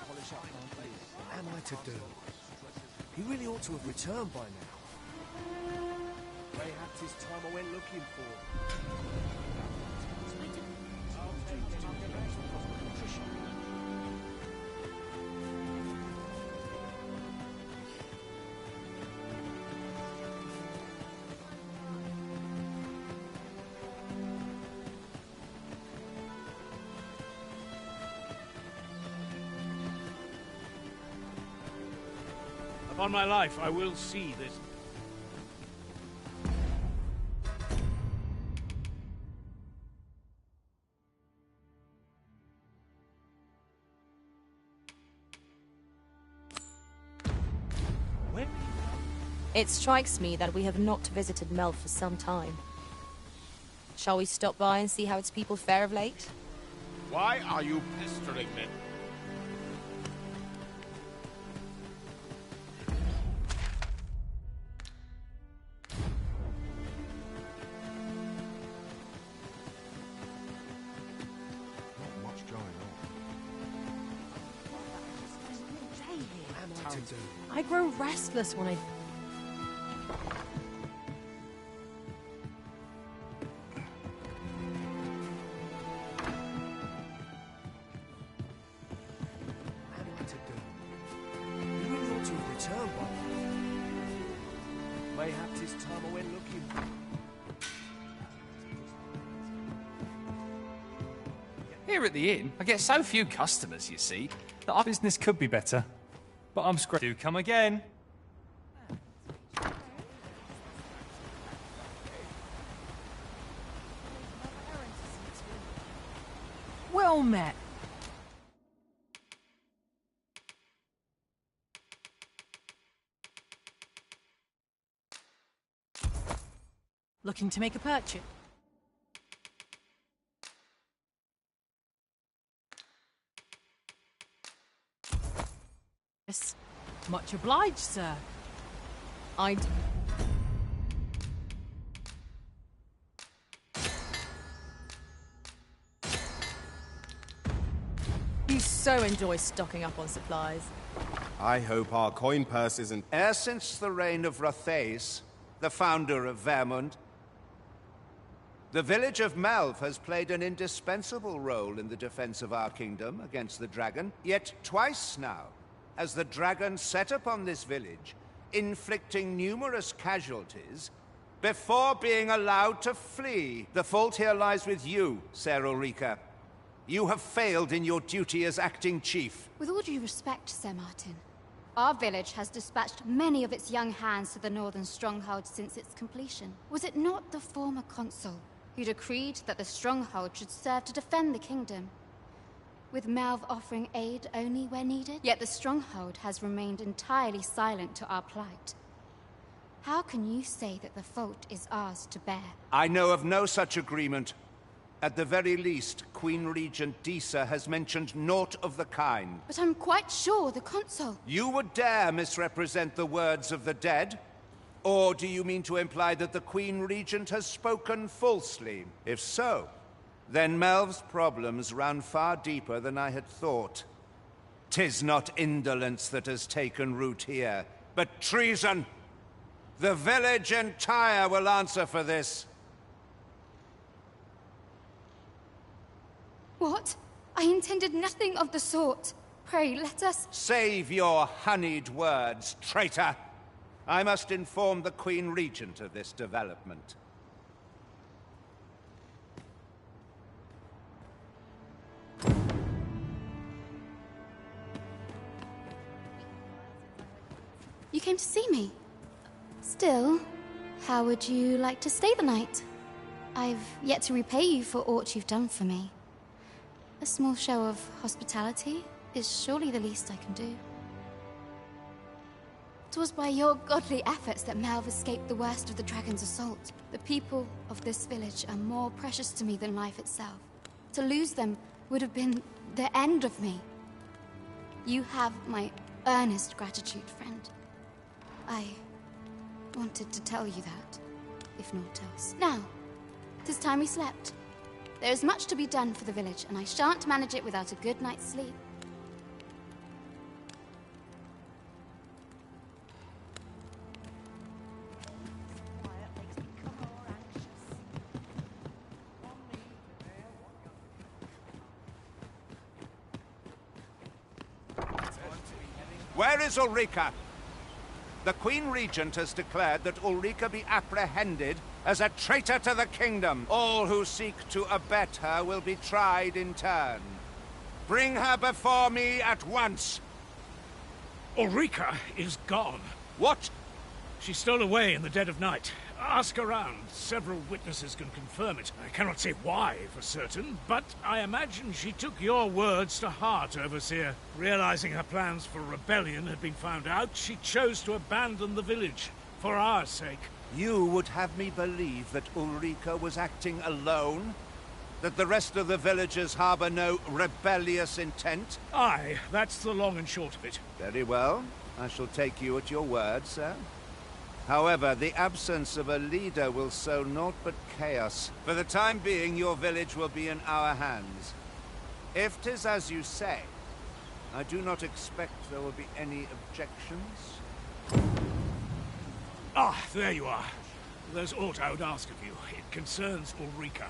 What am I to do? He really ought to have returned by now. Mayhap 'tis time I went looking for. Upon my life, I will see this. It strikes me that we have not visited Mel for some time. Shall we stop by and see how its people fare of late? Why are you pestering me? Not much going on. I grow restless when I... Mayhap 'tis time I went looking for. Here at the inn, I get so few customers, you see, that our business could be better. But I'm screwed. Do come again. Well met. Looking to make a purchase? Yes. Much obliged, sir. I'd... so enjoy stocking up on supplies. I hope our coin purse isn't... Ever since the reign of Rothaeus, the founder of Vermund, the village of Malv has played an indispensable role in the defense of our kingdom against the dragon. Yet twice now has the dragon set upon this village, inflicting numerous casualties before being allowed to flee. The fault here lies with you, Ser Ulrika. You have failed in your duty as acting chief. With all due respect, Sir Martin, our village has dispatched many of its young hands to the northern stronghold since its completion. Was it not the former consul who decreed that the stronghold should serve to defend the kingdom, with Malv offering aid only where needed? Yet the stronghold has remained entirely silent to our plight. How can you say that the fault is ours to bear? I know of no such agreement. At the very least, Queen Regent Disa has mentioned naught of the kind. But I'm quite sure the consul... You would dare misrepresent the words of the dead? Or do you mean to imply that the Queen Regent has spoken falsely? If so, then Melv's problems run far deeper than I had thought. 'Tis not indolence that has taken root here, but treason. The village entire will answer for this. What? I intended nothing of the sort. Pray, let us... Save your honeyed words, traitor! I must inform the Queen Regent of this development. You came to see me. Still, how would you like to stay the night? I've yet to repay you for aught you've done for me. A small show of hospitality is surely the least I can do. 'Twas by your godly efforts that Malv escaped the worst of the dragon's assault. The people of this village are more precious to me than life itself. To lose them would have been the end of me. You have my earnest gratitude, friend. I wanted to tell you that, if naught else. Now, 'tis time we slept. There is much to be done for the village, and I shan't manage it without a good night's sleep. Where is Ulrika? The Queen Regent has declared that Ulrika be apprehended as a traitor to the kingdom. All who seek to abet her will be tried in turn. Bring her before me at once. Ulrika is gone. What? She stole away in the dead of night. Ask around. Several witnesses can confirm it. I cannot say why for certain, but I imagine she took your words to heart, Overseer. Realizing her plans for rebellion had been found out, she chose to abandon the village, for our sake. You would have me believe that Ulrika was acting alone? That the rest of the villagers harbor no rebellious intent? Aye, that's the long and short of it. Very well. I shall take you at your word, sir. However, the absence of a leader will sow naught but chaos. For the time being, your village will be in our hands. If 'tis as you say, I do not expect there will be any objections. Ah, there you are. There's aught I would ask of you. It concerns Ulrika.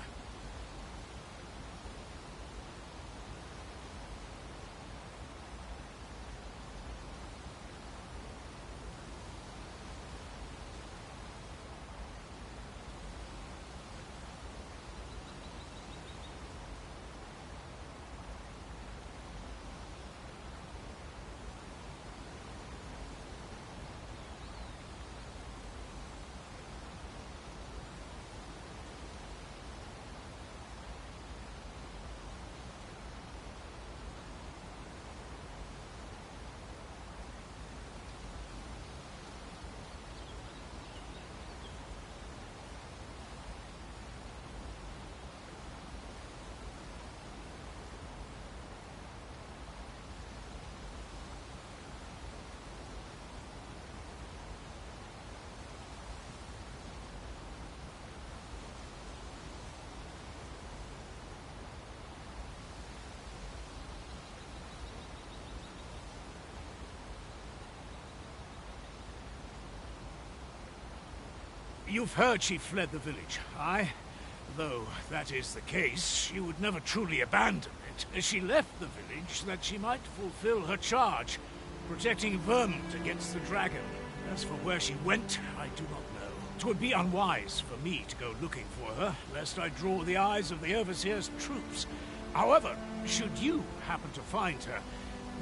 You've heard she fled the village, aye? Though that is the case, she would never truly abandon it. She left the village that she might fulfill her charge, protecting Vermont against the dragon. As for where she went, I do not know. 'Twould be unwise for me to go looking for her, lest I draw the eyes of the Overseer's troops. However, should you happen to find her,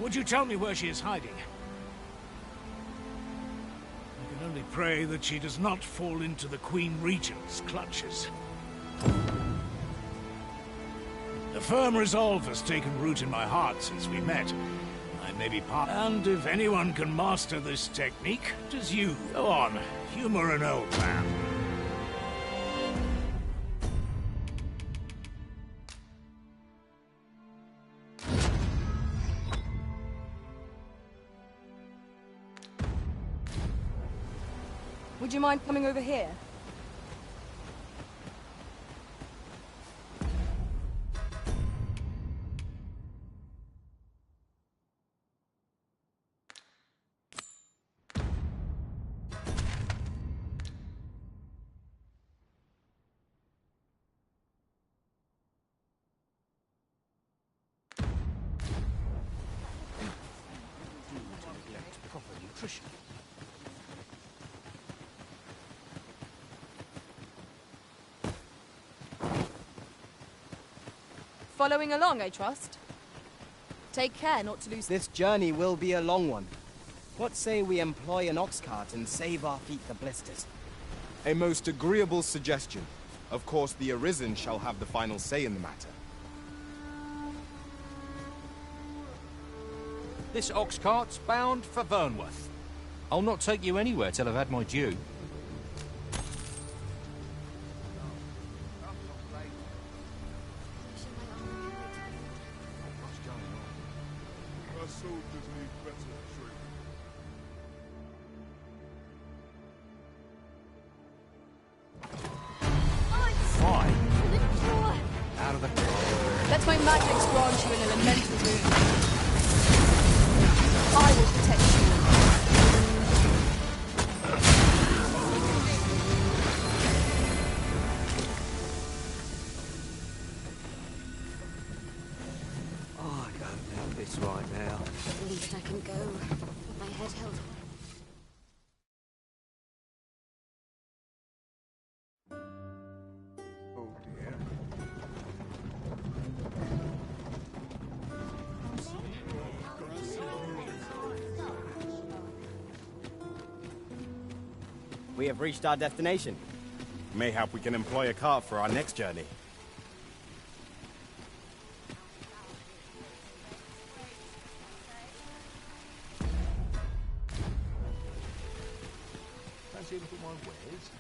would you tell me where she is hiding? I can only pray that she does not fall into the Queen Regent's clutches. A firm resolve has taken root in my heart since we met. I may be part, and if anyone can master this technique, it is you. Go on, humor an old man. Would you mind coming over here? Proper nutrition. Following along, I trust. Take care not to lose... This journey will be a long one. What say we employ an ox cart and save our feet the blisters? A most agreeable suggestion. Of course, the Arisen shall have the final say in the matter. This ox cart's bound for Vernworth. I'll not take you anywhere till I've had my due. Our soldiers need better training. Fine. Out of the car. Let my magics grant you an elemental boon. I will protect you. Oh, I don't know this right now. At least I can go with my head held high. Oh dear. We have reached our destination. Mayhap we can employ a cart for our next journey. Fancy a look at my wares?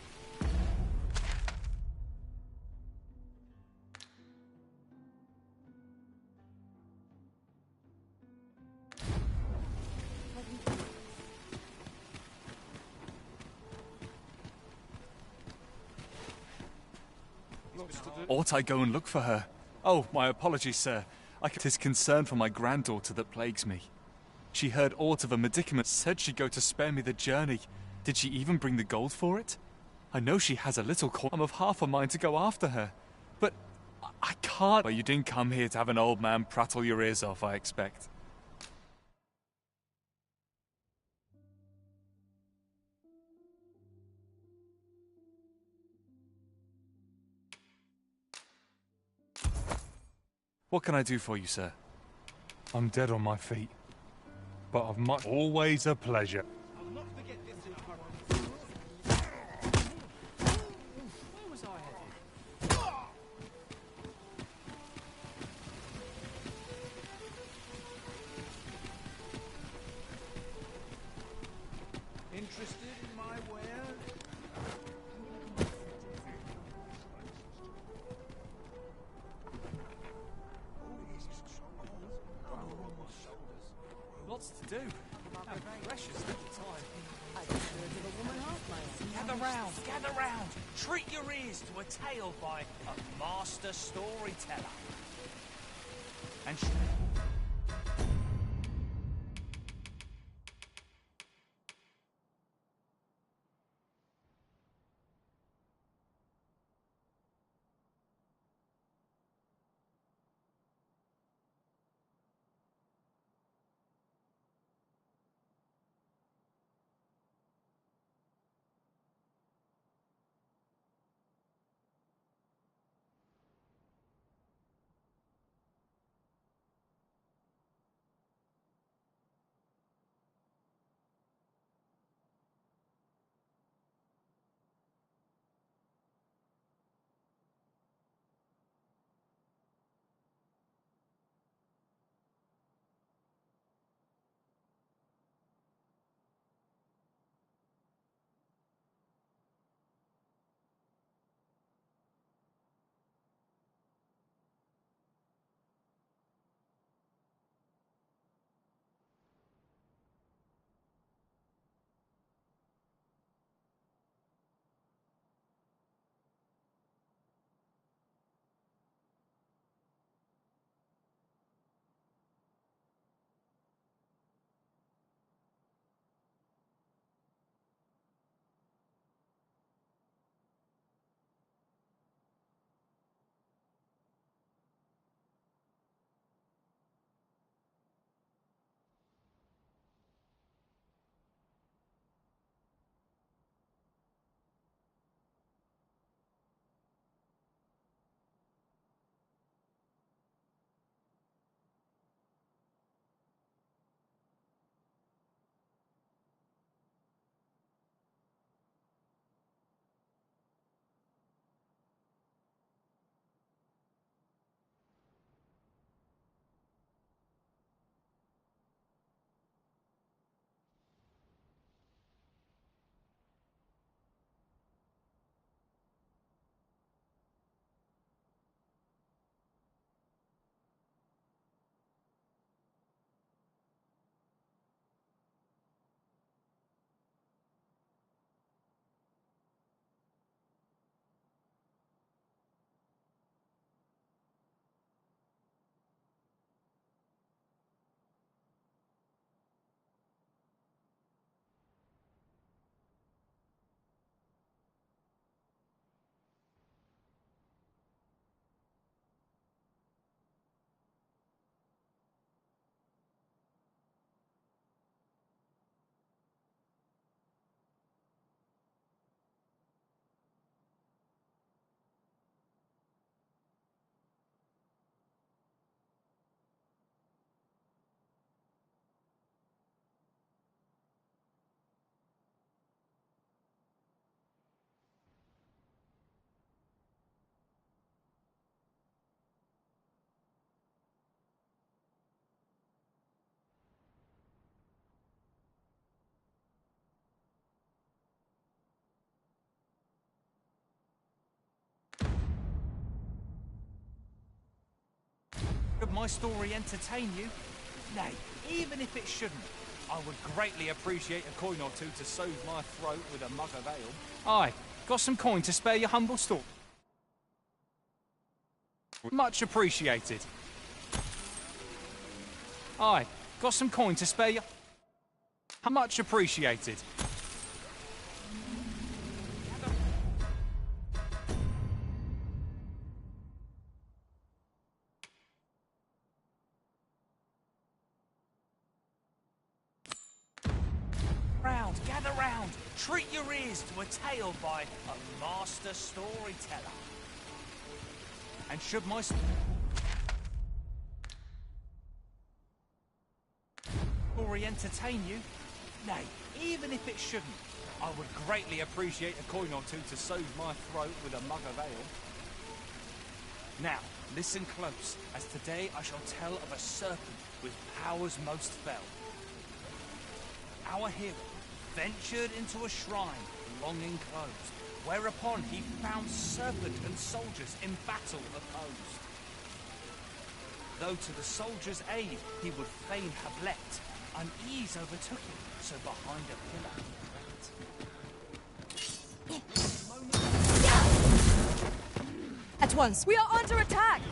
Ought I go and look for her? Oh, my apologies, sir. Tis concern for my granddaughter that plagues me. She heard aught of a medicament, said she'd go to spare me the journey. Did she even bring the gold for it? I know she has a little I'm of half a mind to go after her. But I can't. Well, you didn't come here to have an old man prattle your ears off, I expect. What can I do for you, sir? I'm dead on my feet, but I've much... Always a pleasure. Interested in my wares? Lots to do. How precious little time. Gather round. Treat your ears to a tale by a master storyteller. And Should my story entertain you? Nay, even if it shouldn't, I would greatly appreciate a coin or two to soothe my throat with a mug of ale. Aye, got some coin to spare your humble store? Much appreciated. Aye, got some coin to spare your... Much appreciated. Gather round, treat your ears to a tale by a master storyteller. And should my story entertain you? Nay, even if it shouldn't, I would greatly appreciate a coin or two to soothe my throat with a mug of ale. Now, listen close, as today I shall tell of a serpent with powers most fell. Our hero ventured into a shrine long enclosed, whereupon he found serpent and soldiers in battle opposed. Though to the soldiers' aid he would fain have leapt, unease overtook him, so behind a pillar he crept. At once, we are under attack!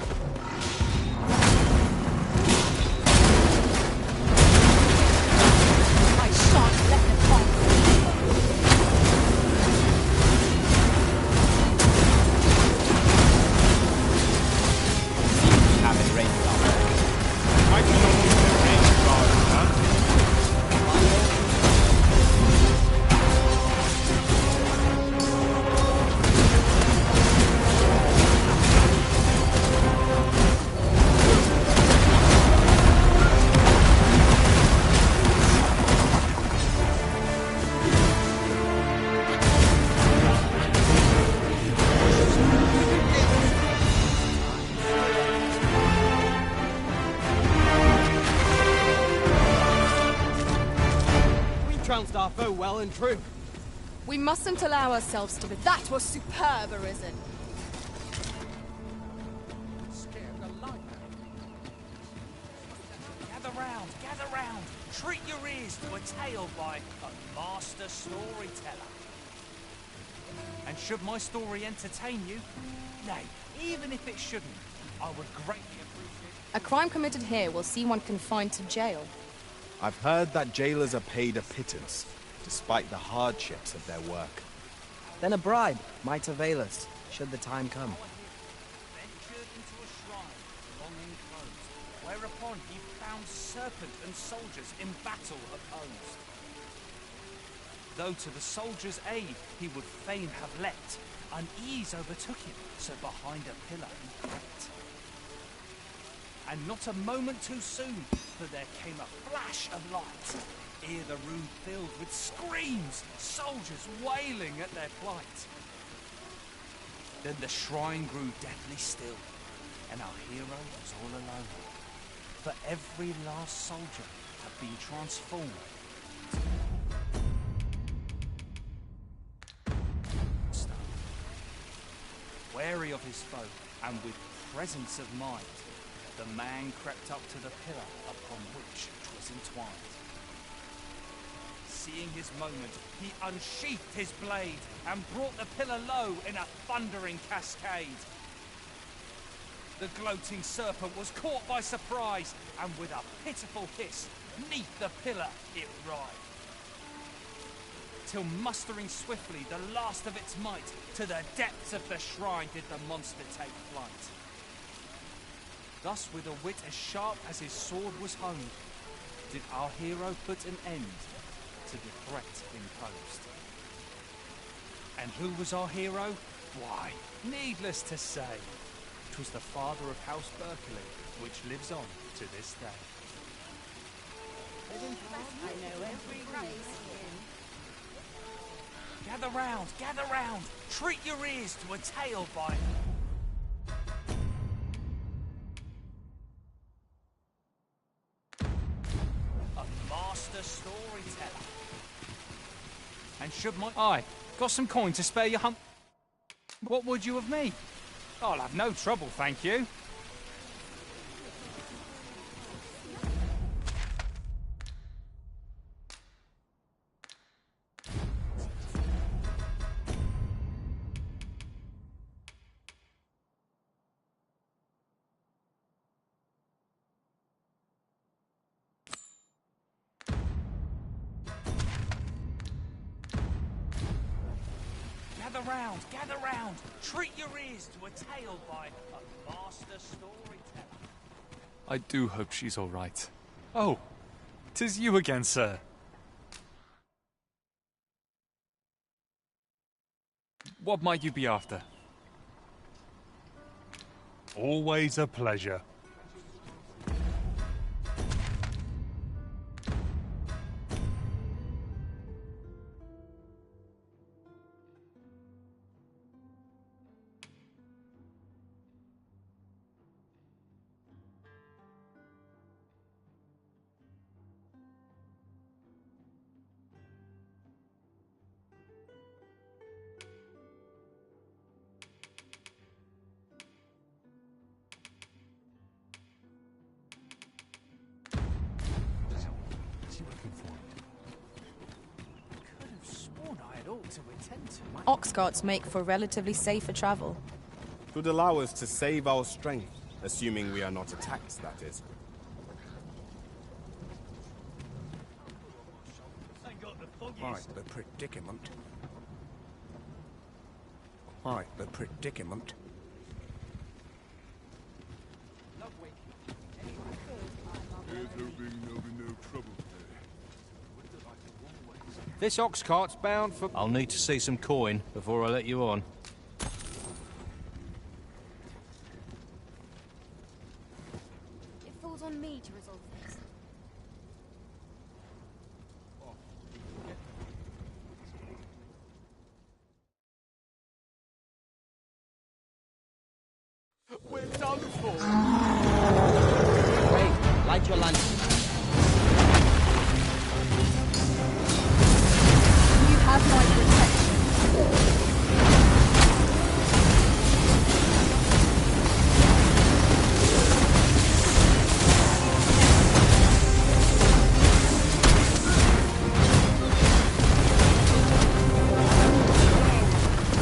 I shan't let them come. Have it rain down. I cannot use the rain guard, trounced our foe well and true. We mustn't allow ourselves to be... That was superb, Arisen. Gather round, treat your ears to a tale by a master storyteller. And should my story entertain you? Nay, even if it shouldn't, I would greatly appreciate... A crime committed here will see one confined to jail. I've heard that jailers are paid a pittance, despite the hardships of their work. Then a bribe might avail us, should the time come. Ventured into a shrine long enclosed, whereupon he found serpent and soldiers in battle opposed. Though to the soldiers' aid he would fain have leapt, unease overtook him, so behind a pillar he crept. And not a moment too soon, for there came a flash of light, ere the room filled with screams, soldiers wailing at their plight. Then the shrine grew deathly still, and our hero was all alone, for every last soldier had been transformed. Wary of his foe, and with presence of mind, the man crept up to the pillar upon which 'twas entwined. Seeing his moment, he unsheathed his blade and brought the pillar low in a thundering cascade. The gloating serpent was caught by surprise, and with a pitiful hiss, 'neath the pillar it writhed. Till mustering swiftly the last of its might, to the depths of the shrine did the monster take flight. Thus, with a wit as sharp as his sword was honed, did our hero put an end to the threat imposed. And who was our hero? Why, needless to say, 'twas the father of House Berkeley, which lives on to this day. I know every race Gather round, treat your ears to a tale by... a master storyteller. And should my... Aye, got some coin to spare your What would you of me? I'll have no trouble, thank you. Gather round. Treat your ears to a tale by a master storyteller. I do hope she's all right. Oh, 'tis you again, sir. What might you be after? Always a pleasure. Ox carts make for relatively safer travel. Would allow us to save our strength, assuming we are not attacked, that is. Quite the predicament. Quite the predicament. This ox cart's bound for... I'll need to see some coin before I let you on. It falls on me to resolve this. We're done for! Hey, light your lantern. You have my protection.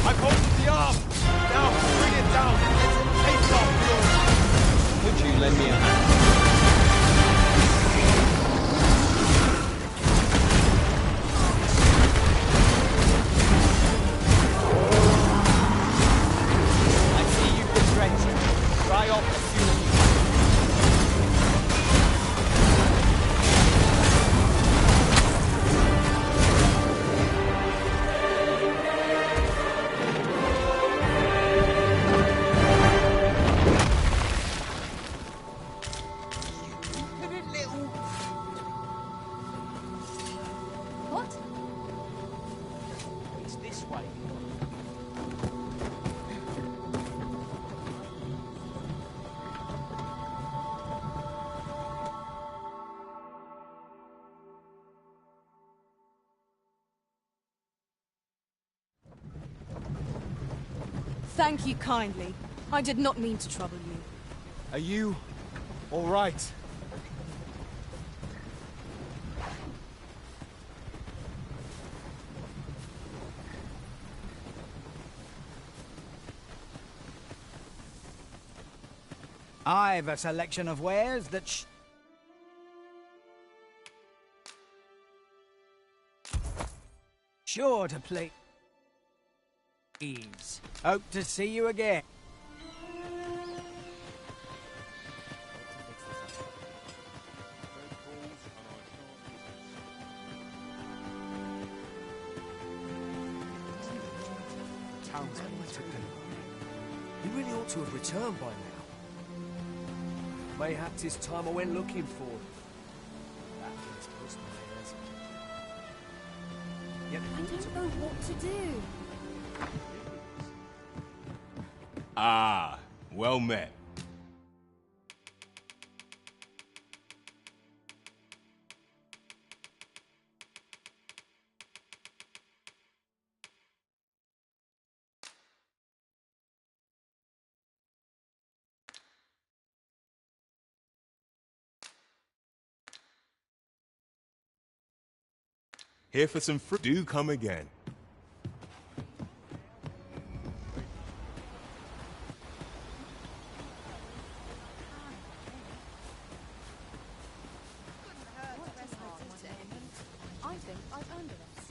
I've holded the arm! Now, bring it down! Let's take off yours! Could you lend me a hand? I see you've been drenched. Dry off as soon as you can. What? It's this way. Thank you kindly. I did not mean to trouble you. Are you all right? I've a selection of wares that sure to please. Hope to see you again. Townsend to do. He really ought to have returned by now. Mayhap 'tis time I went looking for him. That is close to my ears. Yet I don't know what to do. Ah, well met. Here for some fruit. Do come again. I think I've earned this.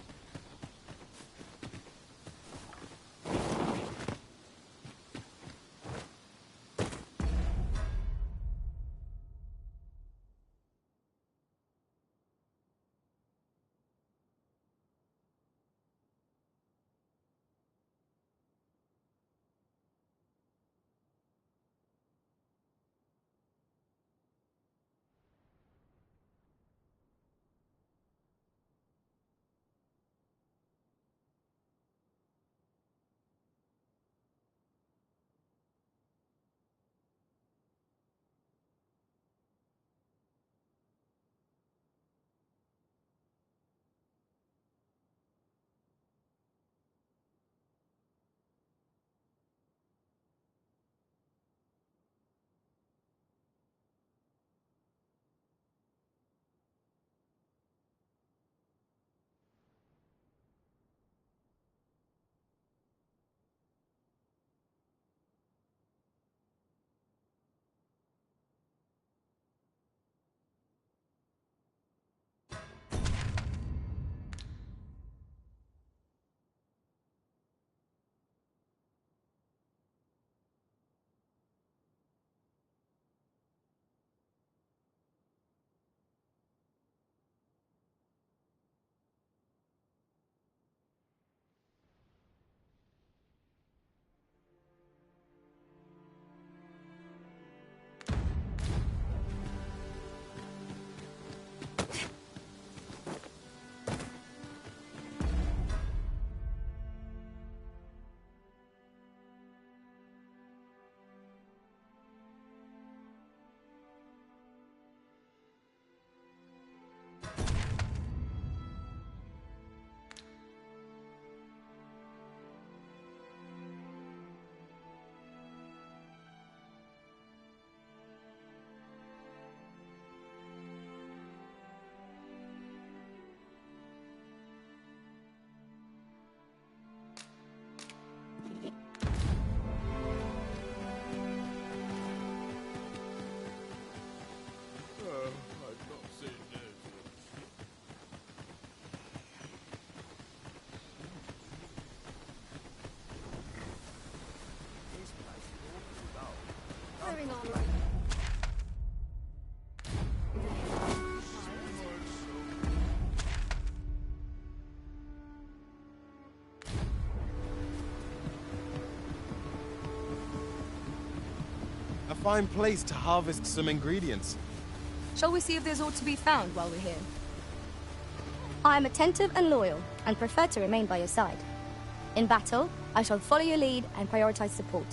fine place to harvest some ingredients. Shall we see if there's aught to be found while we're here? I am attentive and loyal, and prefer to remain by your side. In battle, I shall follow your lead and prioritize support.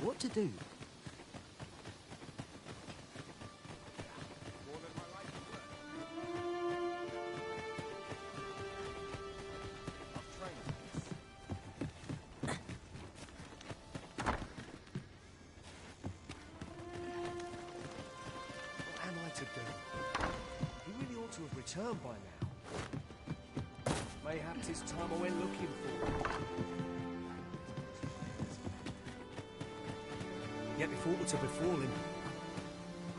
What to do? What am I to do? He really ought to have returned by now. Mayhap 'tis time I went looking for. Yet if aught were to befall him,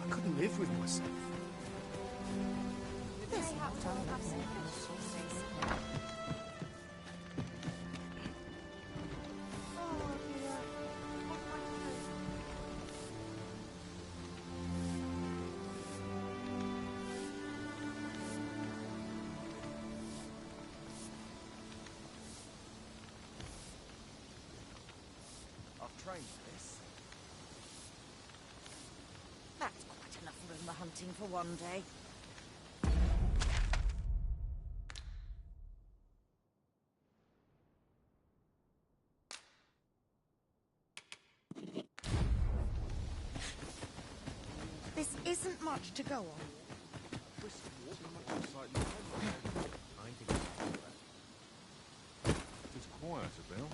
I couldn't live with myself. I've trained for this. That's quite enough rumor hunting for one day. This isn't much to go on. It's quiet about.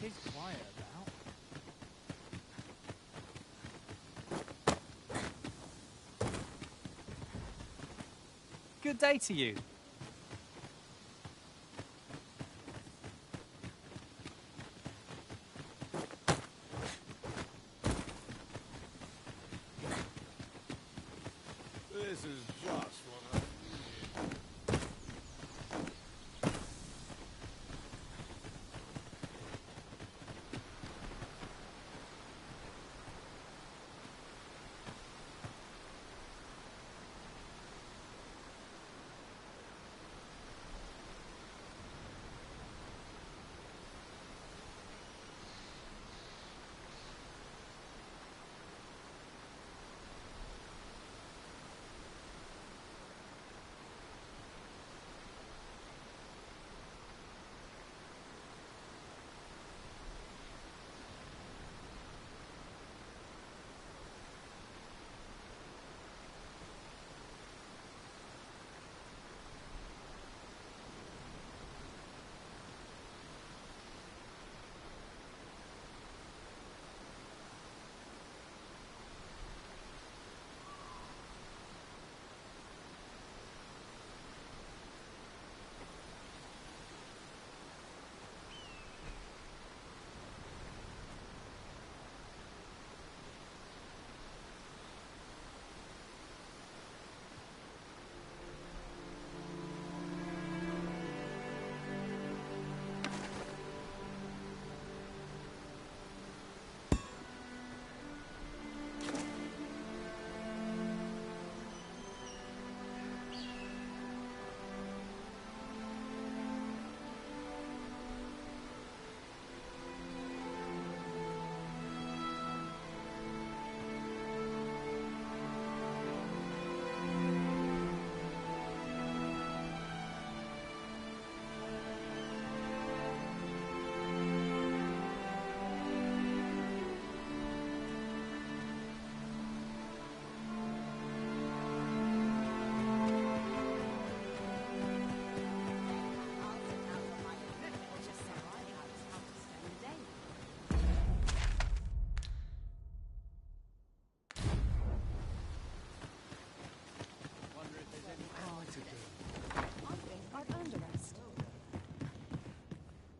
Tis quiet about. Good day to you. This is just what I needed.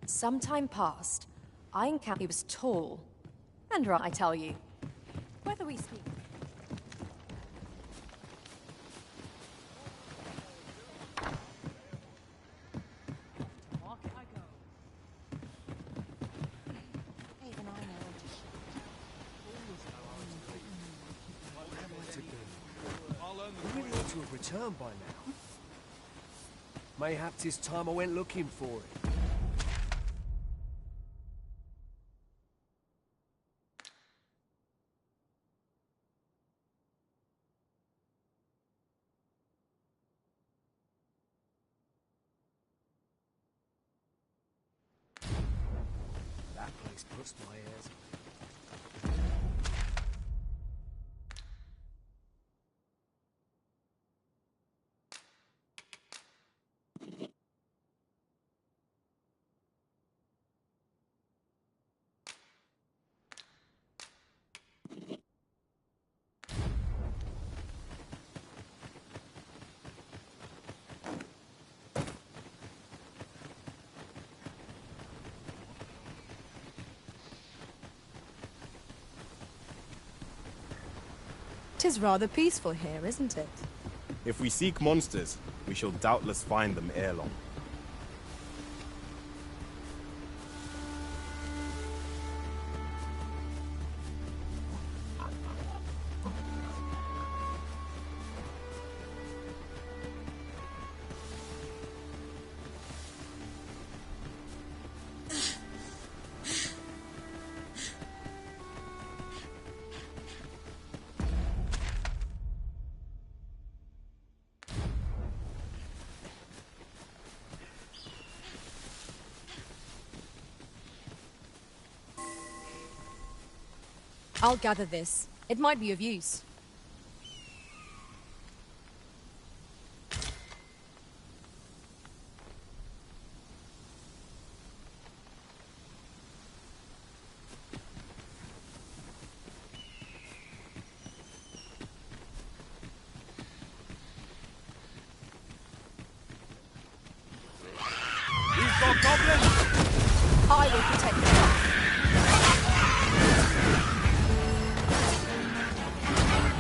Some time passed. I encountered he was tall. And right, I tell you. Whether we speak... Even I know when to shut What am I to do? You really ought to have returned by now. Mayhaps it's time I went looking for it. That place puts my ears. Tis rather peaceful here, isn't it? If we seek monsters, we shall doubtless find them ere long. I'll gather this. It might be of use. We've got goblins! I will protect you.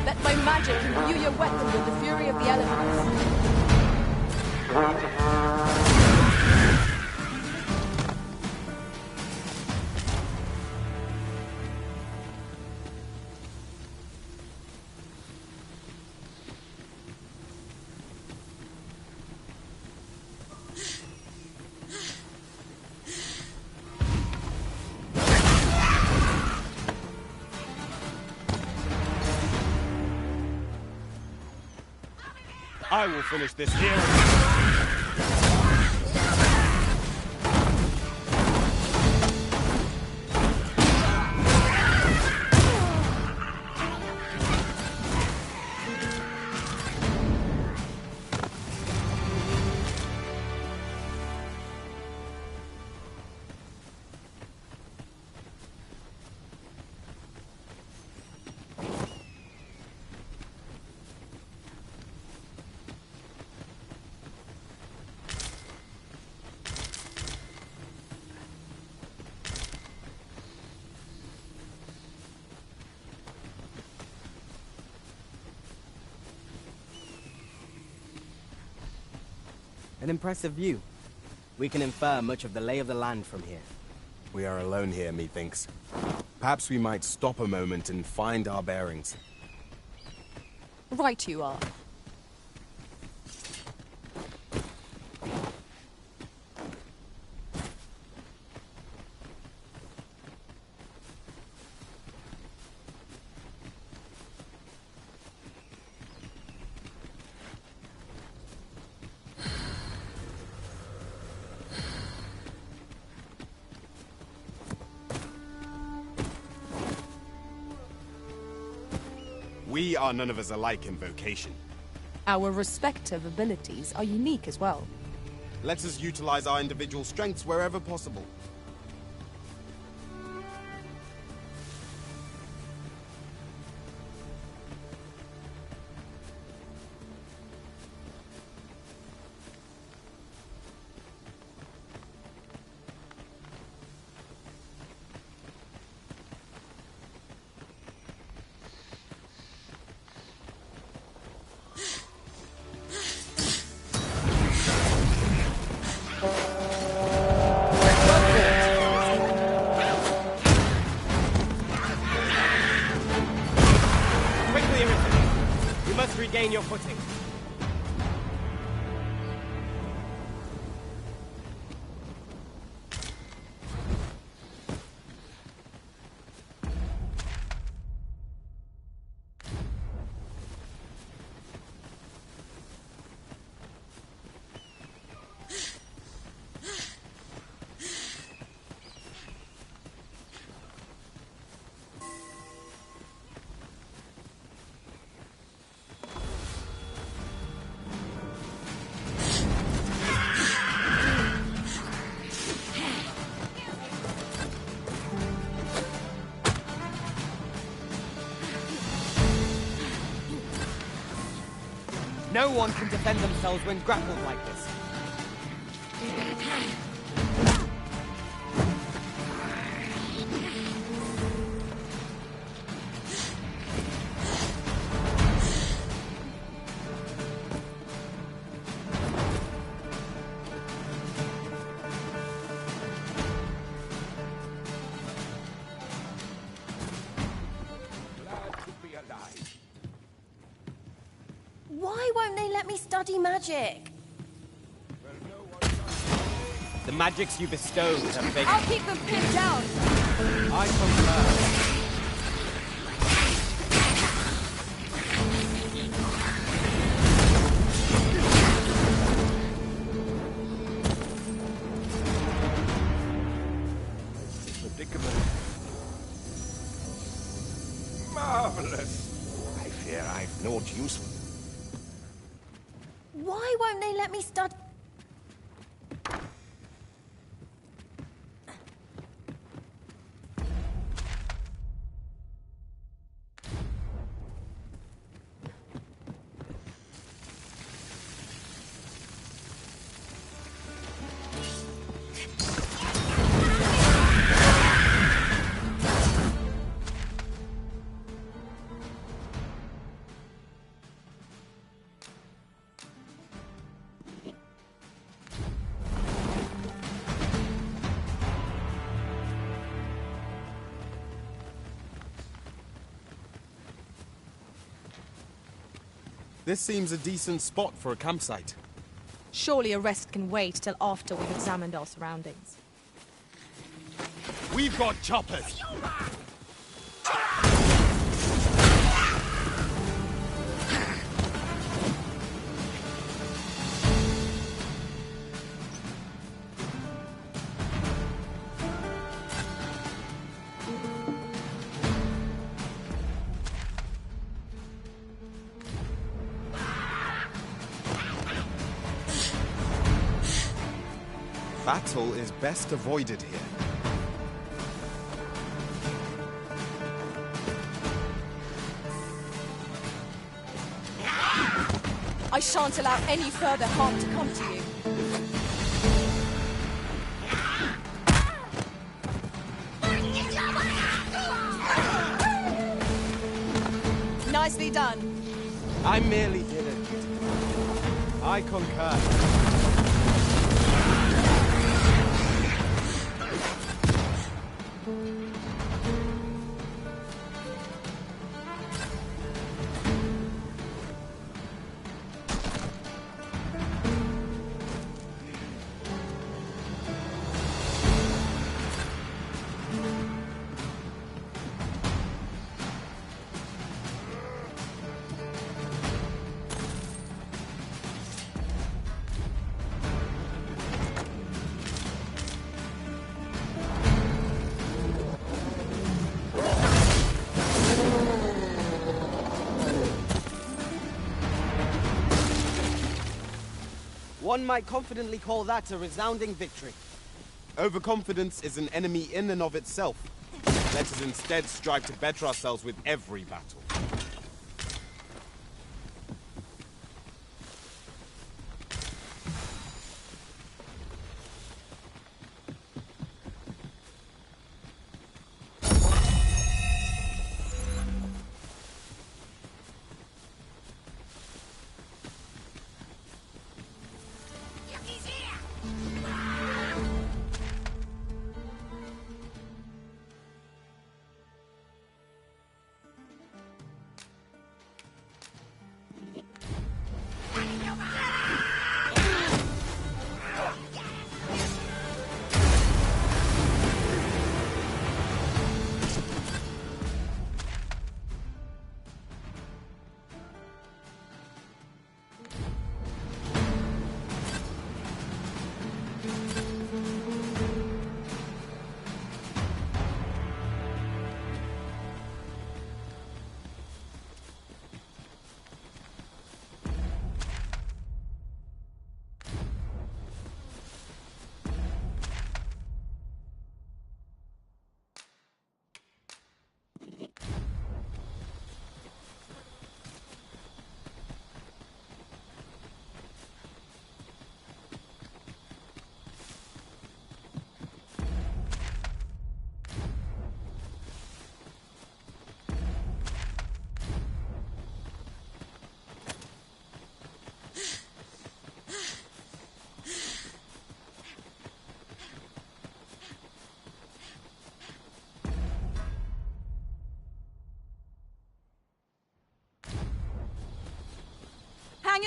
Let my magic imbue your weapon with the fury of the elements. I will finish this here. An impressive view. We can infer much of the lay of the land from here. We are alone here, methinks. Perhaps we might stop a moment and find our bearings. Right you are. We are none of us alike in vocation. Our respective abilities are unique as well. Let us utilize our individual strengths wherever possible. regain your footing. No one can defend themselves when grappled like this. Why won't they let me study magic? The magics you bestowed have faded. I'll keep them pinned down. I concur. Predicament. Marvelous. I fear I've naught use for. Why won't they let me study? This seems a decent spot for a campsite. Surely a rest can wait till after we've examined our surroundings. We've got choppers! Battle is best avoided here. I shan't allow any further harm to come to you. Nicely done. I merely did it. I concur. One might confidently call that a resounding victory. Overconfidence is an enemy in and of itself. Let us instead strive to better ourselves with every battle.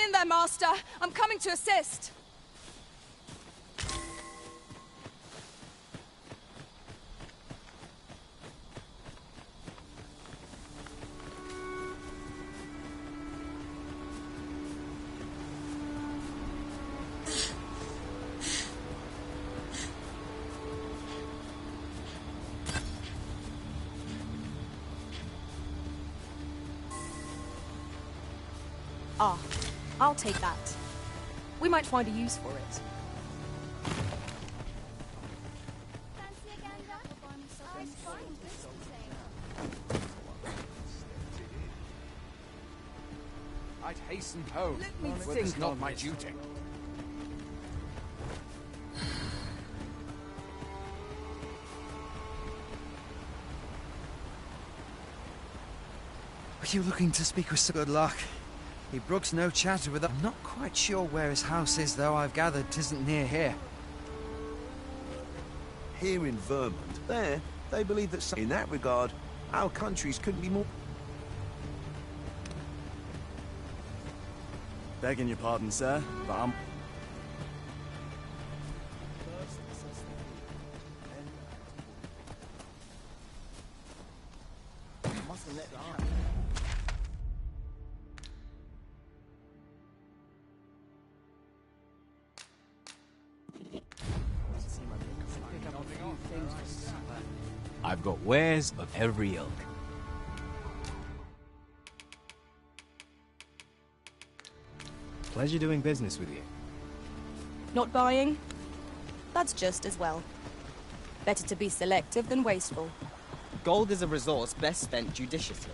in there, Master! I'm coming to assist! Ah, I'll take that. We might find a use for it. I'd hasten home. Let me but think it's not on my this. duty. Are you looking to speak with good luck? He brooks no chatter with... I'm not quite sure where his house is, though I've gathered 'tisn't near here. Here in Vermont, there, they believe that in that regard, our countries couldn't be more... Begging your pardon, sir, but I'm... Mustn't let that. I've got wares of every ilk. Pleasure doing business with you. Not buying? That's just as well. Better to be selective than wasteful. Gold is a resource best spent judiciously.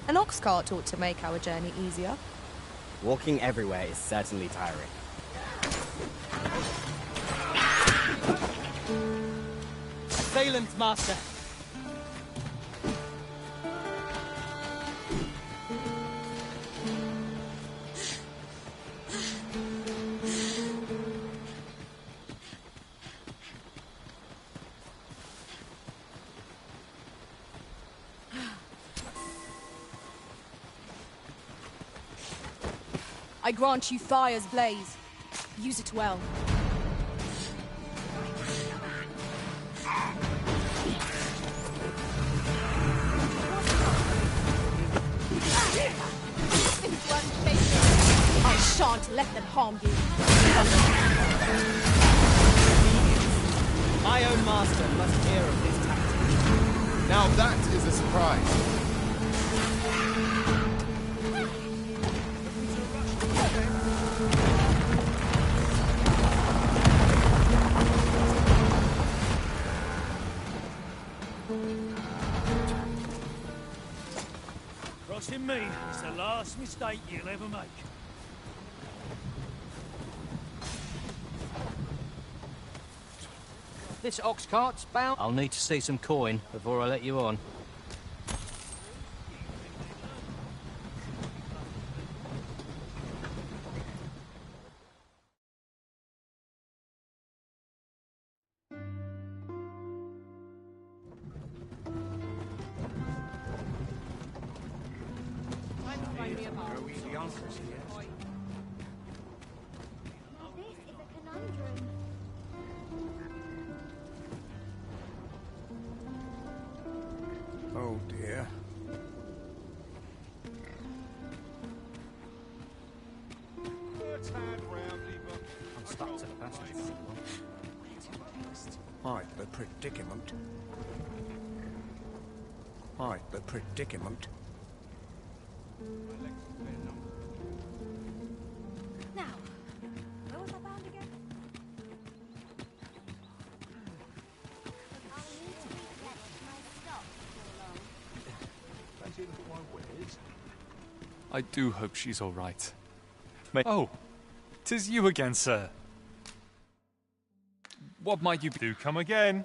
An ox cart ought to make our journey easier. Walking everywhere is certainly tiring. Assailant, Master! I grant you fire's blaze. Use it well. I shan't let them harm you. My own master must hear of this tactic. Now that is a surprise. Trusting me is the last mistake you'll ever make. This ox cart's bound... I'll need to see some coin before I let you on. Oh dear. I'm stuck to the passage. Quite the predicament. Quite the predicament. Now, where was I bound again? I do hope she's all right. Oh, 'Tis you again, sir. What might you Do come again.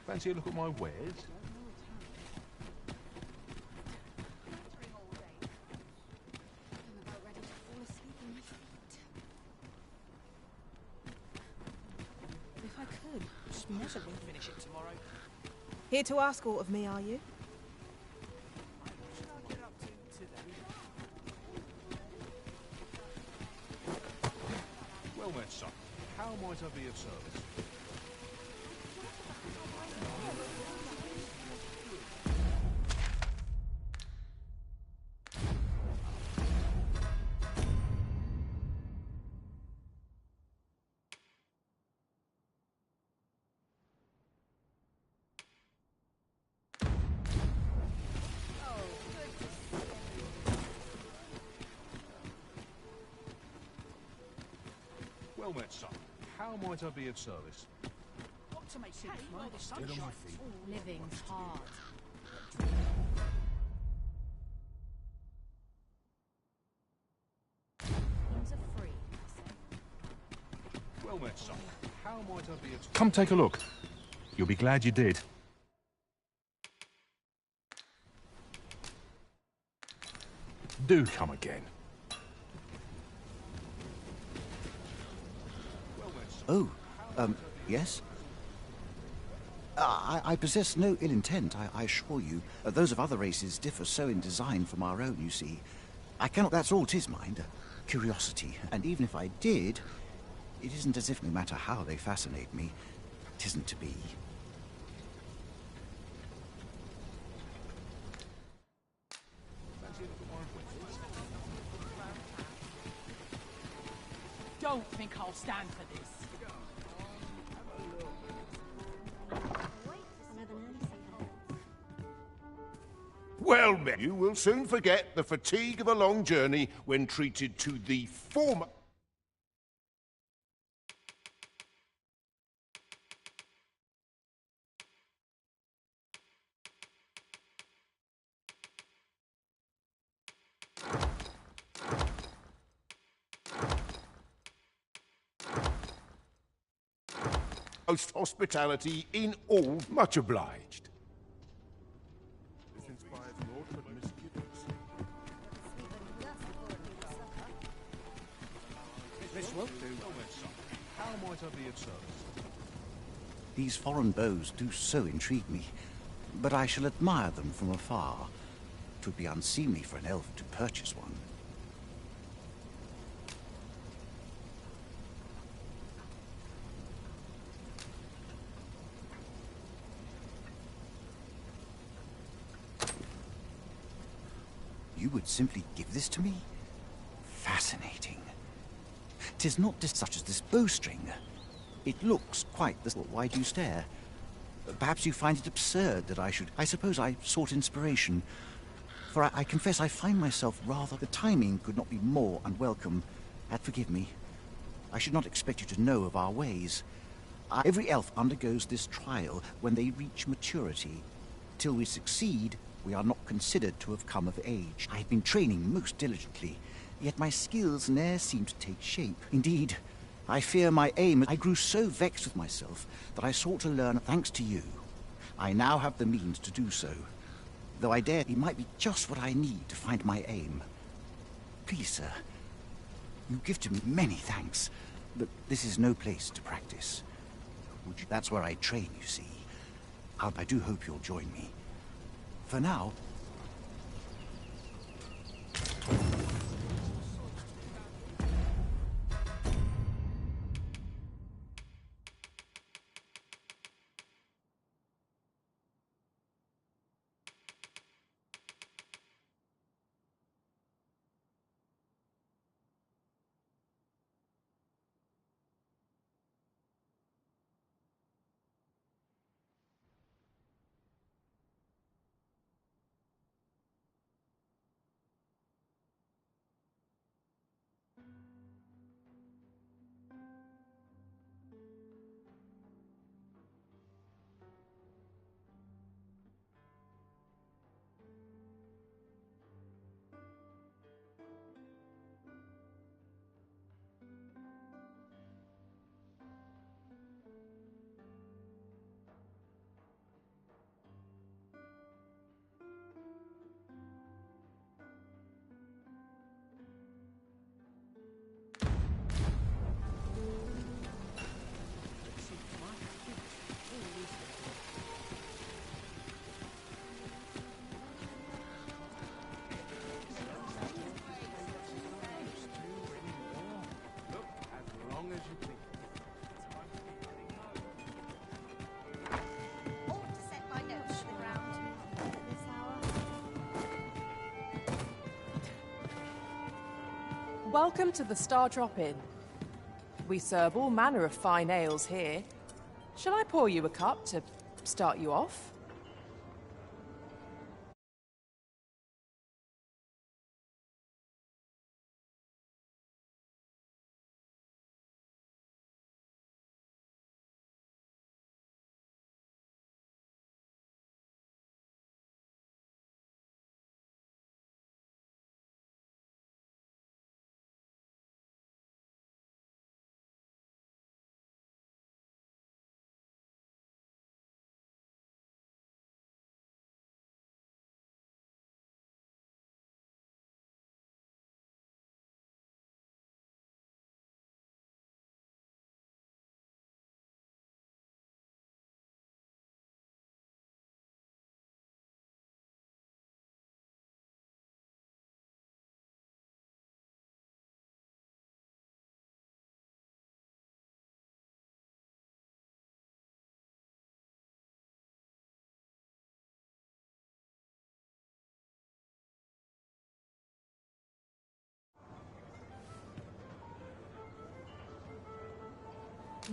Fancy a look at my wares? If I could, just measure me. Finish it tomorrow. Here to ask aught of me, are you? Well met, son. How might I be of service? Well met, son. How might I be of service? What to make sense, mind the sunshine? Get on my feet. Living's hard. Things are free, I say. Well met, son. How might I be of... Come take a look. You'll be glad you did. Do come again. Oh, yes? I possess no ill intent, I assure you. Those of other races differ so in design from our own, you see. I cannot... That's all 'tis, mind. Curiosity. And even if I did, it isn't as if no matter how they fascinate me, 'tisn't to be. Don't think I'll stand for this. Well, men, you will soon forget the fatigue of a long journey when treated to the former... most hospitality in all. Much obliged. This inspires naught but misgivings. This won't do. How might I be of service? These foreign bows do so intrigue me, but I shall admire them from afar. 'Twould be unseemly for an elf to purchase one. You would simply give this to me? Fascinating. 'Tis not just such as this bowstring. It looks quite the... Why do you stare? Perhaps you find it absurd that I should... I suppose I sought inspiration. For I confess I find myself rather... The timing could not be more unwelcome. Forgive me. I should not expect you to know of our ways. Every elf undergoes this trial when they reach maturity. Till we succeed, we are not considered to have come of age. I have been training most diligently, yet my skills ne'er seem to take shape. Indeed, I fear my aim. I grew so vexed with myself that I sought to learn thanks to you. I now have the means to do so. Though I dare, it might be just what I need to find my aim. Please, sir, you give to me many thanks, but this is no place to practice. That's where I train, you see. I do hope you'll join me. For now... Welcome to the Star Drop Inn. We serve all manner of fine ales here. Shall I pour you a cup to start you off?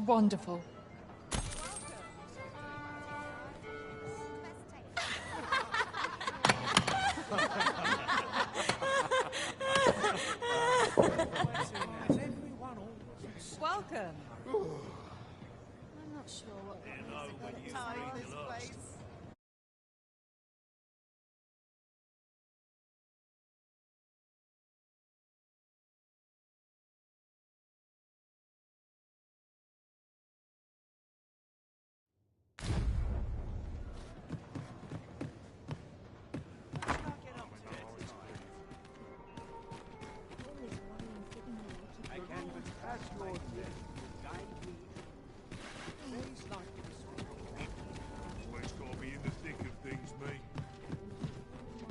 Wonderful. Welcome. I'm not sure what time this place.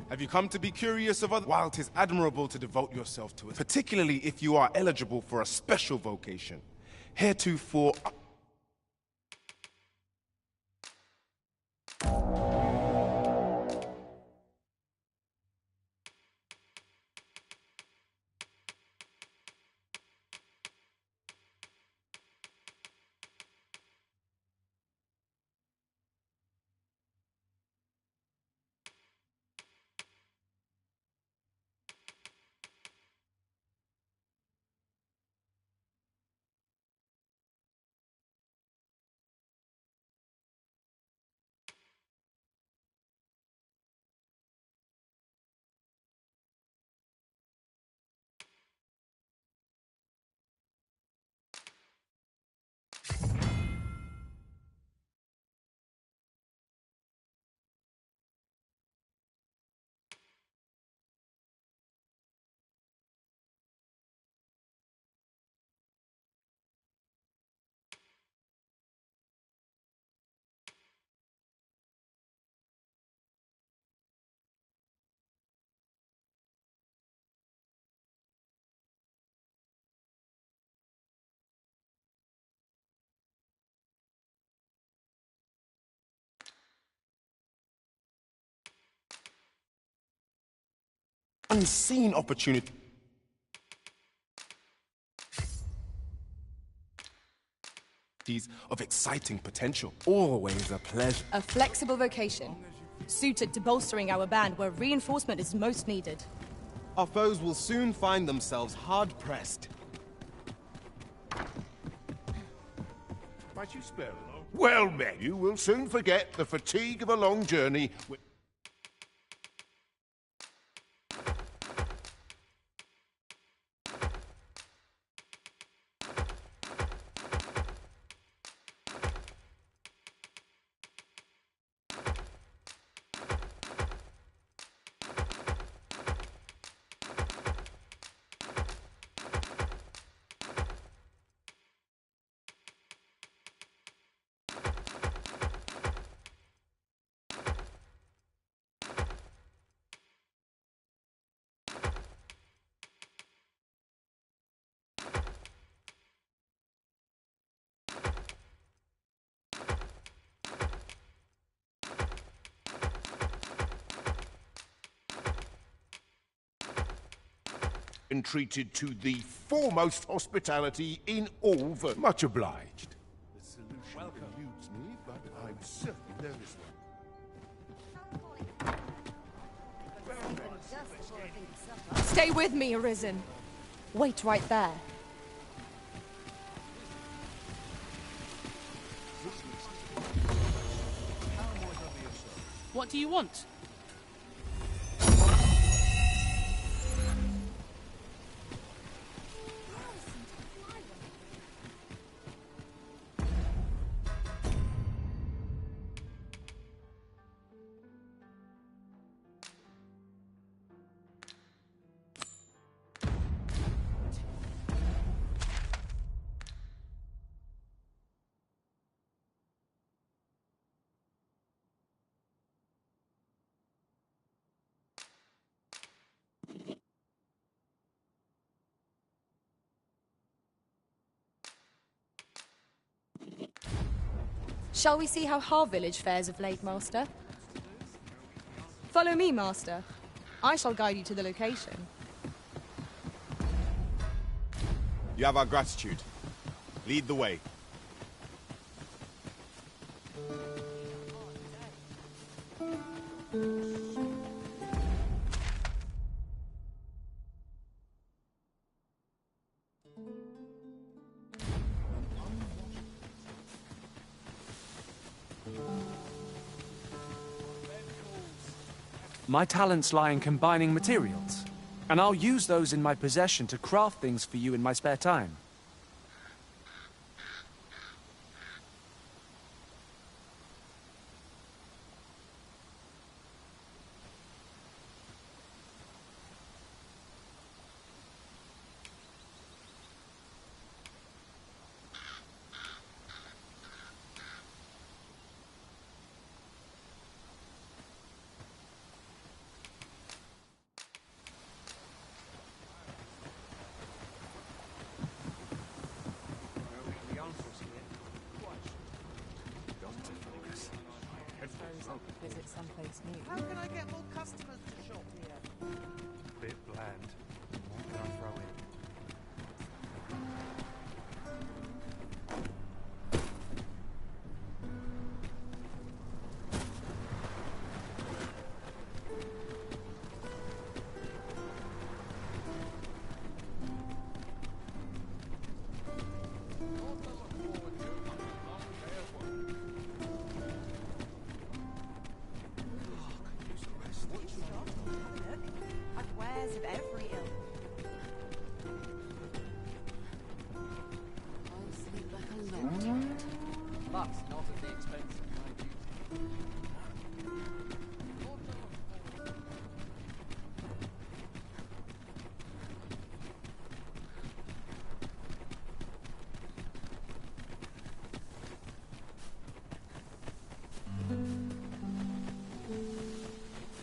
Have you come to be curious of other? While 'tis admirable to devote yourself to it, particularly if you are eligible for a special vocation. Heretofore... unseen opportunity. Of exciting potential. Always a pleasure. A flexible vocation, suited to bolstering our band where reinforcement is most needed. Our foes will soon find themselves hard-pressed. Might you spare a moment? Well met. You will soon forget the fatigue of a long journey. And treated to the foremost hospitality in all the... Much obliged. The solution eludes me, but I'm certain there is one. Stay with me, Arisen. Wait right there. What do you want? Shall we see how Har Village fares of late, Master? Follow me, Master. I shall guide you to the location. You have our gratitude. Lead the way. My talents lie in combining materials, and I'll use those in my possession to craft things for you in my spare time. Visit someplace new. How can I get more customers to shop here? Bit bland. What can I throw in? Wares of every ilk. I'll sleep like a log tonight. But not at the expense of my duty.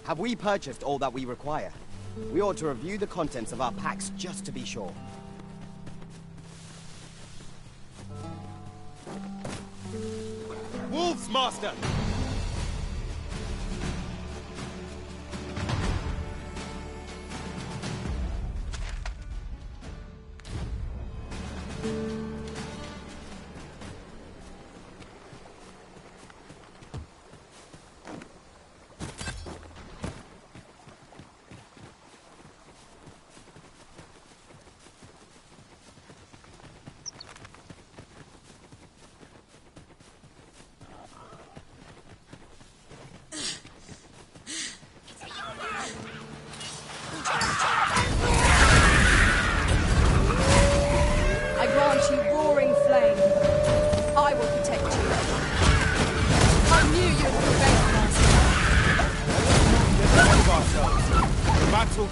Have we purchased all that we require? We ought to review the contents of our packs just to be sure. Wolves, Master!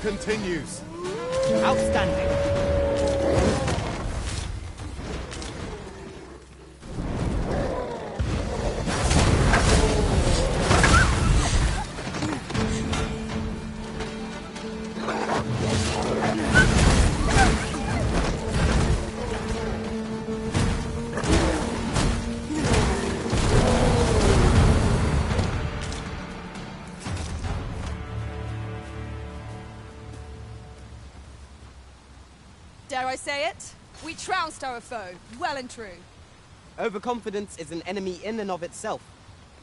continues. Outstanding. Dare I say it? We trounced our foe, well and true. Overconfidence is an enemy in and of itself.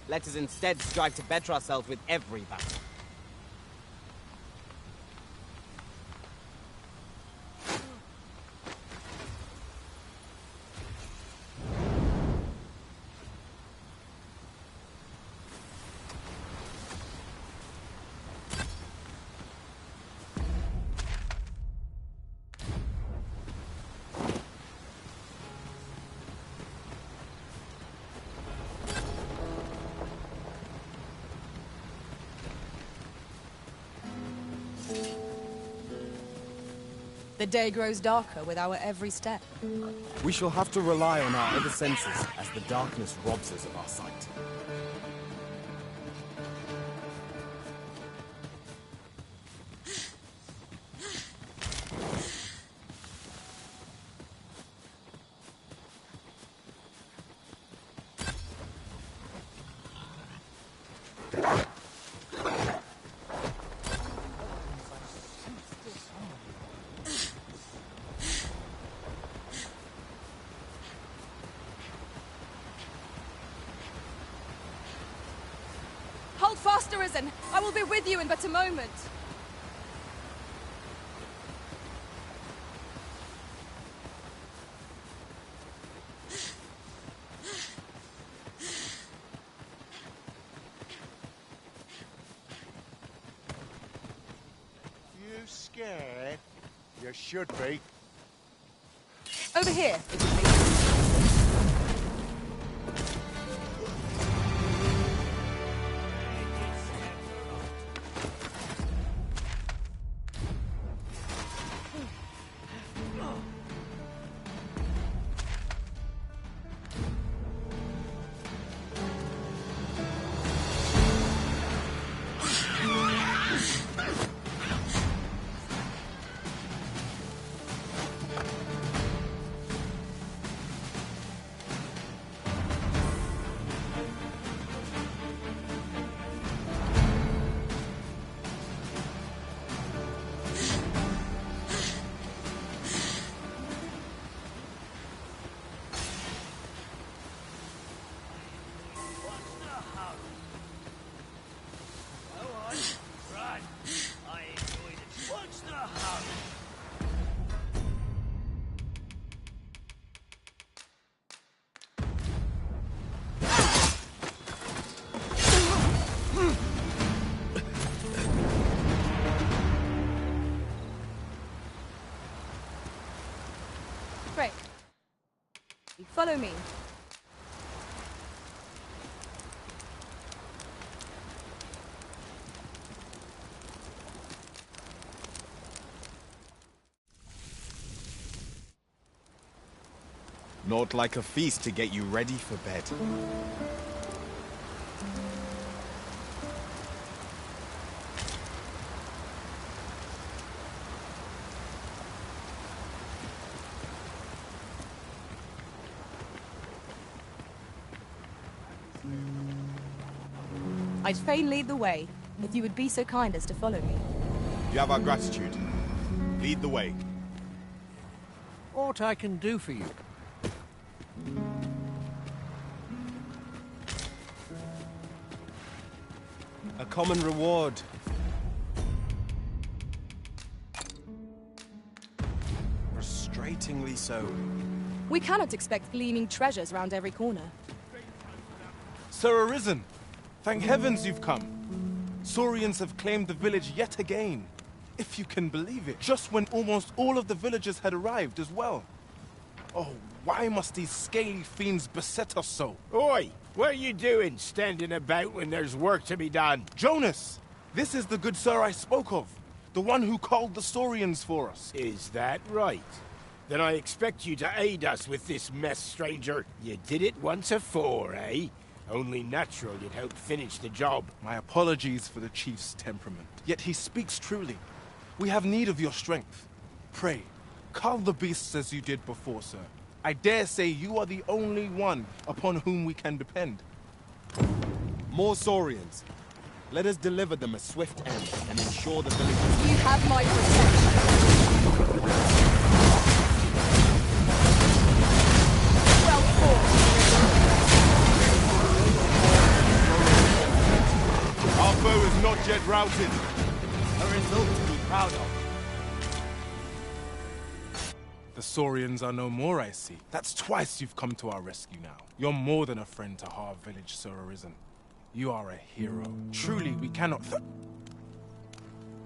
Let us instead strive to better ourselves with every battle. The day grows darker with our every step. We shall have to rely on our other senses as the darkness robs us of our sight. Hold fast, Arisen! I will be with you in but a moment! You scared? You should be. Over here, if you please. Great. Follow me. Naught like a feast to get you ready for bed. I'd fain lead the way, if you would be so kind as to follow me. You have our gratitude. Lead the way. Aught I can do for you? A common reward. Frustratingly so. We cannot expect gleaming treasures round every corner. Sir Arisen, thank heavens you've come. Saurians have claimed the village yet again. If you can believe it, just when almost all of the villagers had arrived as well. Oh, why must these scaly fiends beset us so? Oi! What are you doing, standing about when there's work to be done? Jonas! This is the good sir I spoke of. The one who called the Saurians for us. Is that right? Then I expect you to aid us with this mess, stranger. You did it once afore, eh? Only natural you'd help finish the job. My apologies for the chief's temperament. Yet he speaks truly. We have need of your strength. Pray, cull the beasts as you did before, sir. I dare say you are the only one upon whom we can depend. More Saurians. Let us deliver them a swift end and ensure the village... You have my protection. Well fought. Our foe is not yet routed. A result to be proud of. The Saurians are no more, I see. That's twice you've come to our rescue now. You're more than a friend to Har Village, Sir Arisen. You are a hero. Truly, we cannot...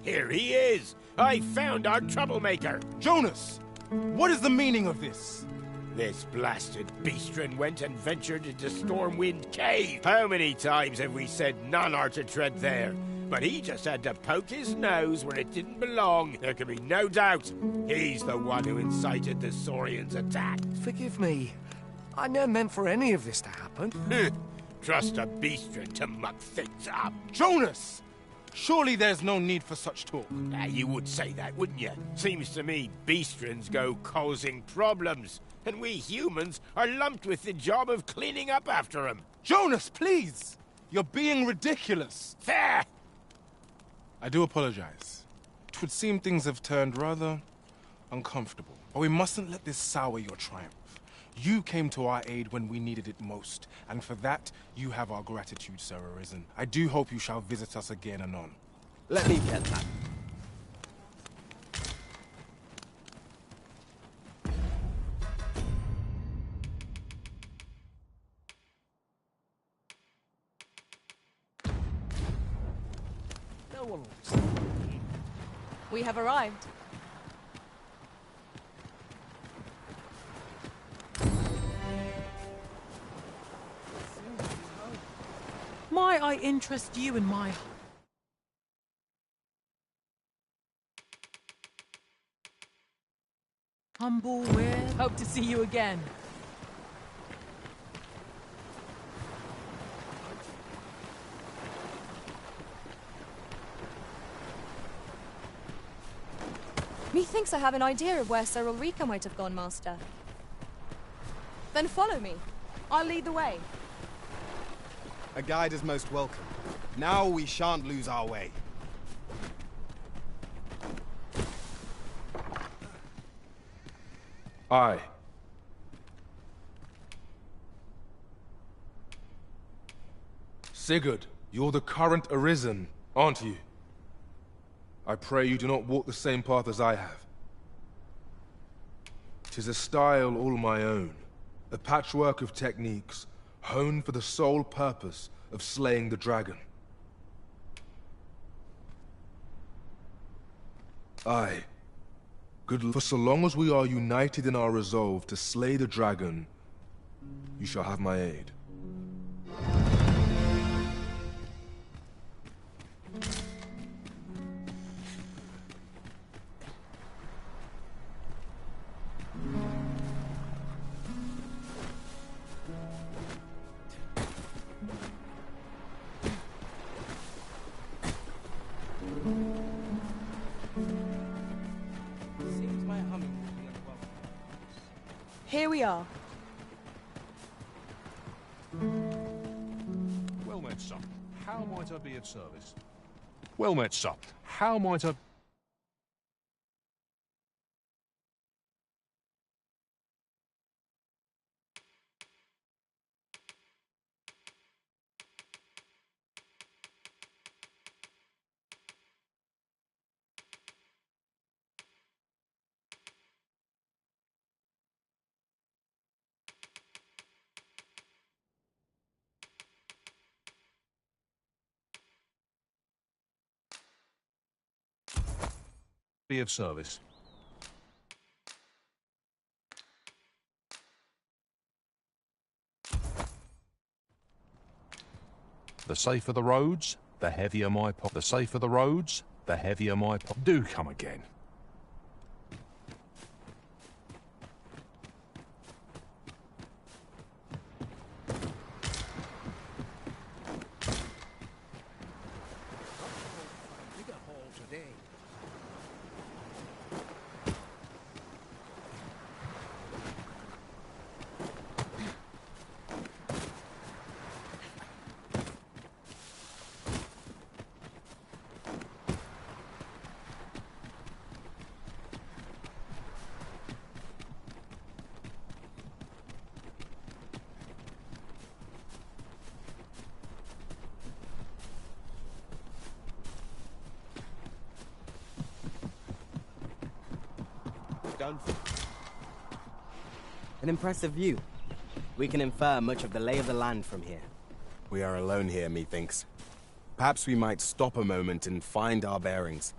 Here he is! I found our troublemaker! Jonas! What is the meaning of this? This blasted beastren went and ventured into Stormwind Cave. How many times have we said none are to tread there? But he just had to poke his nose where it didn't belong. There can be no doubt. He's the one who incited the Saurians' attack. Forgive me. I never meant for any of this to happen. Trust a beastren to muck things up. Jonas! Surely there's no need for such talk. You would say that, wouldn't you? Seems to me beastrens go causing problems, and we humans are lumped with the job of cleaning up after them. Jonas, please! You're being ridiculous. Fair! I do apologize. It would seem things have turned rather uncomfortable. But we mustn't let this sour your triumph. You came to our aid when we needed it most, and for that, you have our gratitude, Sir Arisen. I do hope you shall visit us again anon. Let me get that. No one wants. We have arrived. Might I interest you in my... humble weird? Hope to see you again. Methinks I have an idea of where Sir Ulrika might have gone, Master. Then follow me. I'll lead the way. A guide is most welcome. Now we shan't lose our way. Aye. Sigurd, you're the current Arisen, aren't you? I pray you do not walk the same path as I have. 'Tis a style all my own, a patchwork of techniques, honed for the sole purpose of slaying the dragon. Aye. Good, for so long as we are united in our resolve to slay the dragon, you shall have my aid. Here we are. Well met, son. How might I be of service? Well met, son. How might I... be of service? The safer the roads, the heavier my the safer the roads, the heavier my... Do come again. Bigger haul today. An impressive view. We can infer much of the lay of the land from here. We are alone here, methinks. Perhaps we might stop a moment and find our bearings.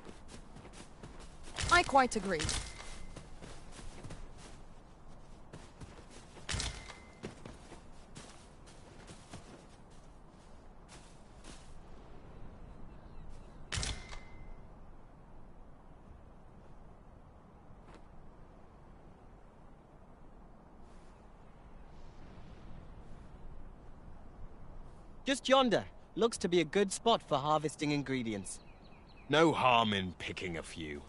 I quite agree. Just yonder. Looks to be a good spot for harvesting ingredients. No harm in picking a few.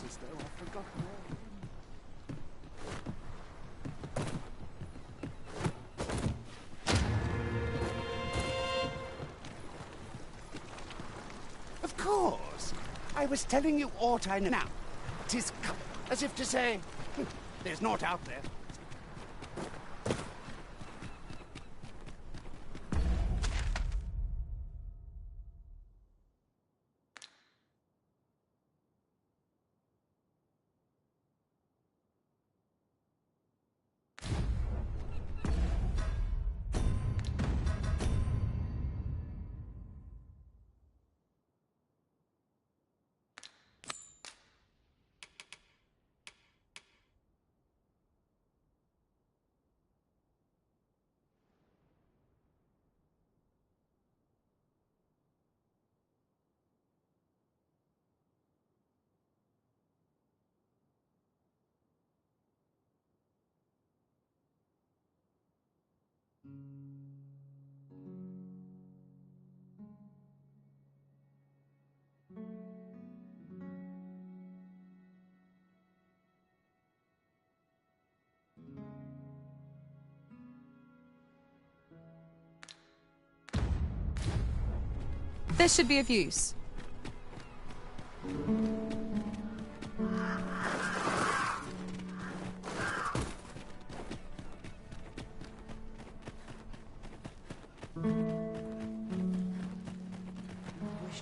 As though I've forgotten all. Of course. I was telling you aught I know. Now, 'tis as if to say, there's naught out there. This should be of use.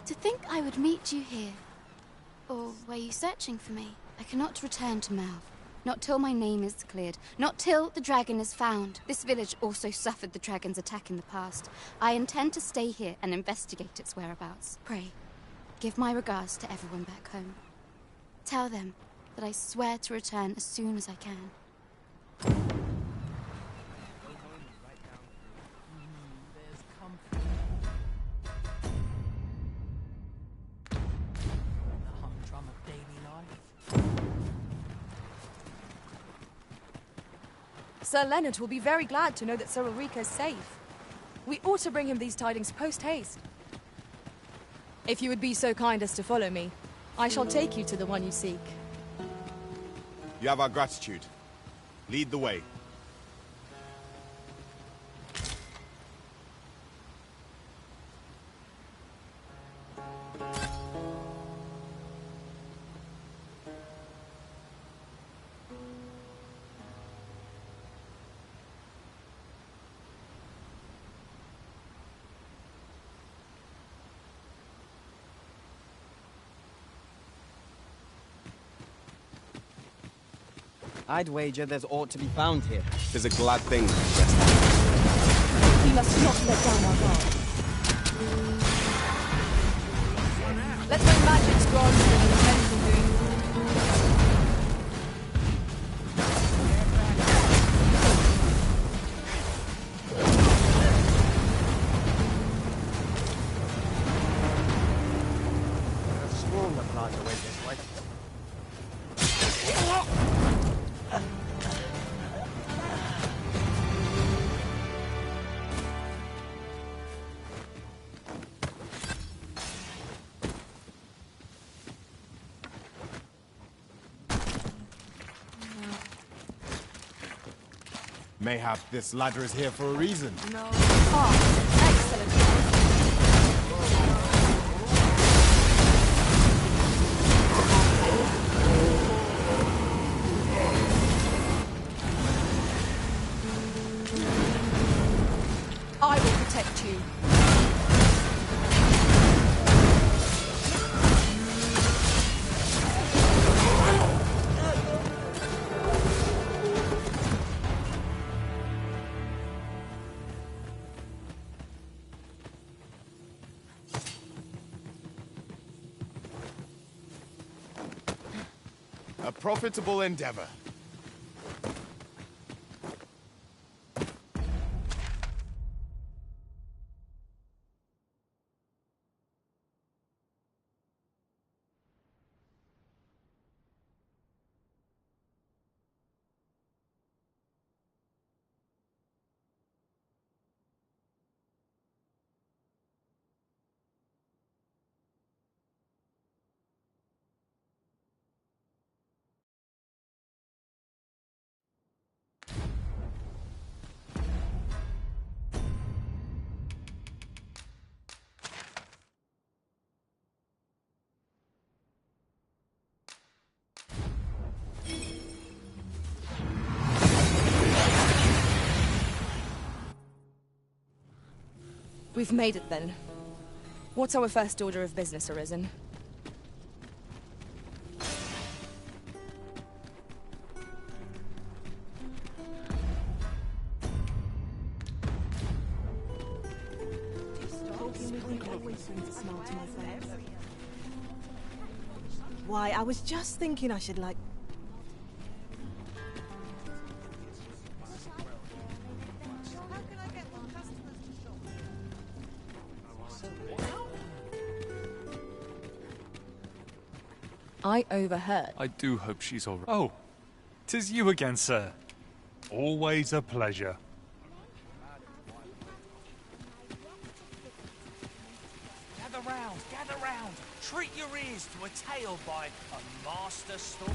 To think I would meet you here. Or were you searching for me? I cannot return to Malv. Not till my name is cleared. Not till the dragon is found. This village also suffered the dragon's attack in the past. I intend to stay here and investigate its whereabouts. Pray, give my regards to everyone back home. Tell them that I swear to return as soon as I can. Sir Leonard will be very glad to know that Sir Ulrika is safe. We ought to bring him these tidings post-haste. If you would be so kind as to follow me, I shall take you to the one you seek. You have our gratitude. Lead the way. I'd wager there's aught to be found here. Tis a glad thing. We must not let down our guard. Let my magics grant you an eventful doom. I've sworn the plaza went this way. Mayhap this ladder is here for a reason. No. Ah, excellent. I will protect you. A profitable endeavor. We've made it then. What's our first order of business, Arisen? Why, I was just thinking I should, like... I overheard. I do hope she's all right. Oh, 'tis you again, sir. Always a pleasure. Gather round, gather round. Treat your ears to a tale by a master story.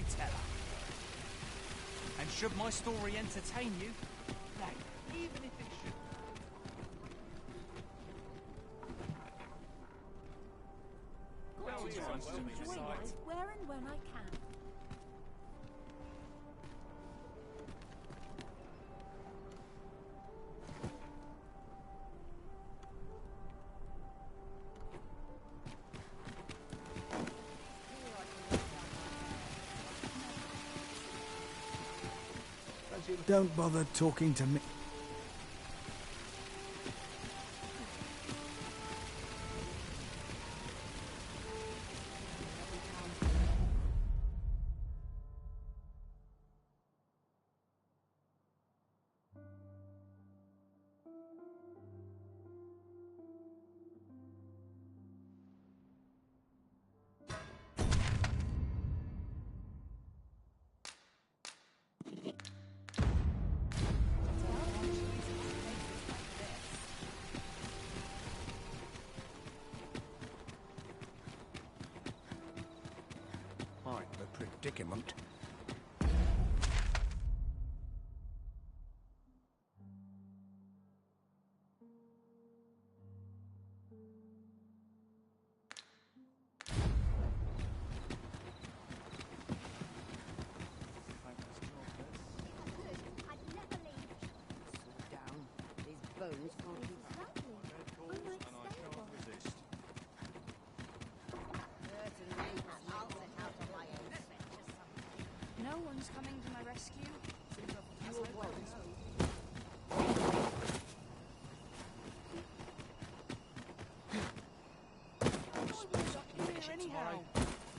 storyteller. And should my story entertain you, nay, even if it should. Enjoy it where and when I can. Don't bother talking to me. Quite the predicament. Bones can't be No one's coming to my rescue. You are welcome.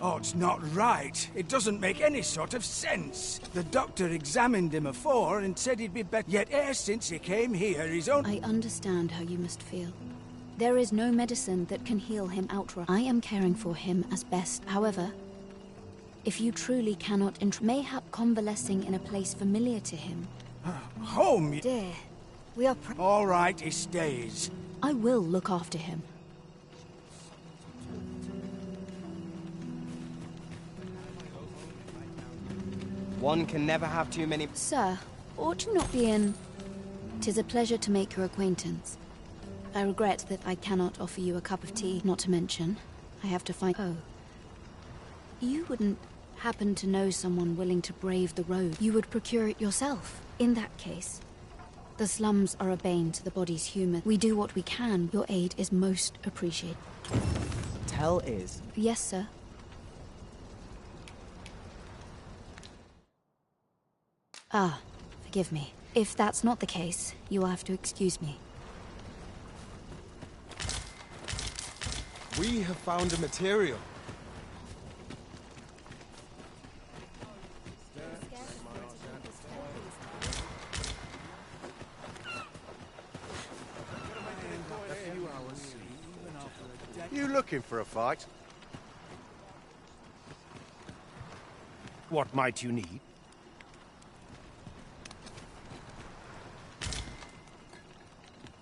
Oh, it's not right. It doesn't make any sort of sense. The doctor examined him afore and said he'd be better. Yet e'er since he came here, his own... I understand how you must feel. There is no medicine that can heal him outright. I am caring for him as best. However, if you truly cannot mayhap convalescing in a place familiar to him... Home, Dear, we are all right, he stays. I will look after him. One can never have too many... Sir, ought you not be in... 'Tis a pleasure to make your acquaintance. I regret that I cannot offer you a cup of tea, not to mention, I have to find... Oh. You wouldn't happen to know someone willing to brave the road. You would procure it yourself. In that case, the slums are a bane to the body's humor. We do what we can. Your aid is most appreciated. Tell is... Yes, sir. Ah, forgive me. If that's not the case, you'll have to excuse me. We have found a material. You looking for a fight? What might you need?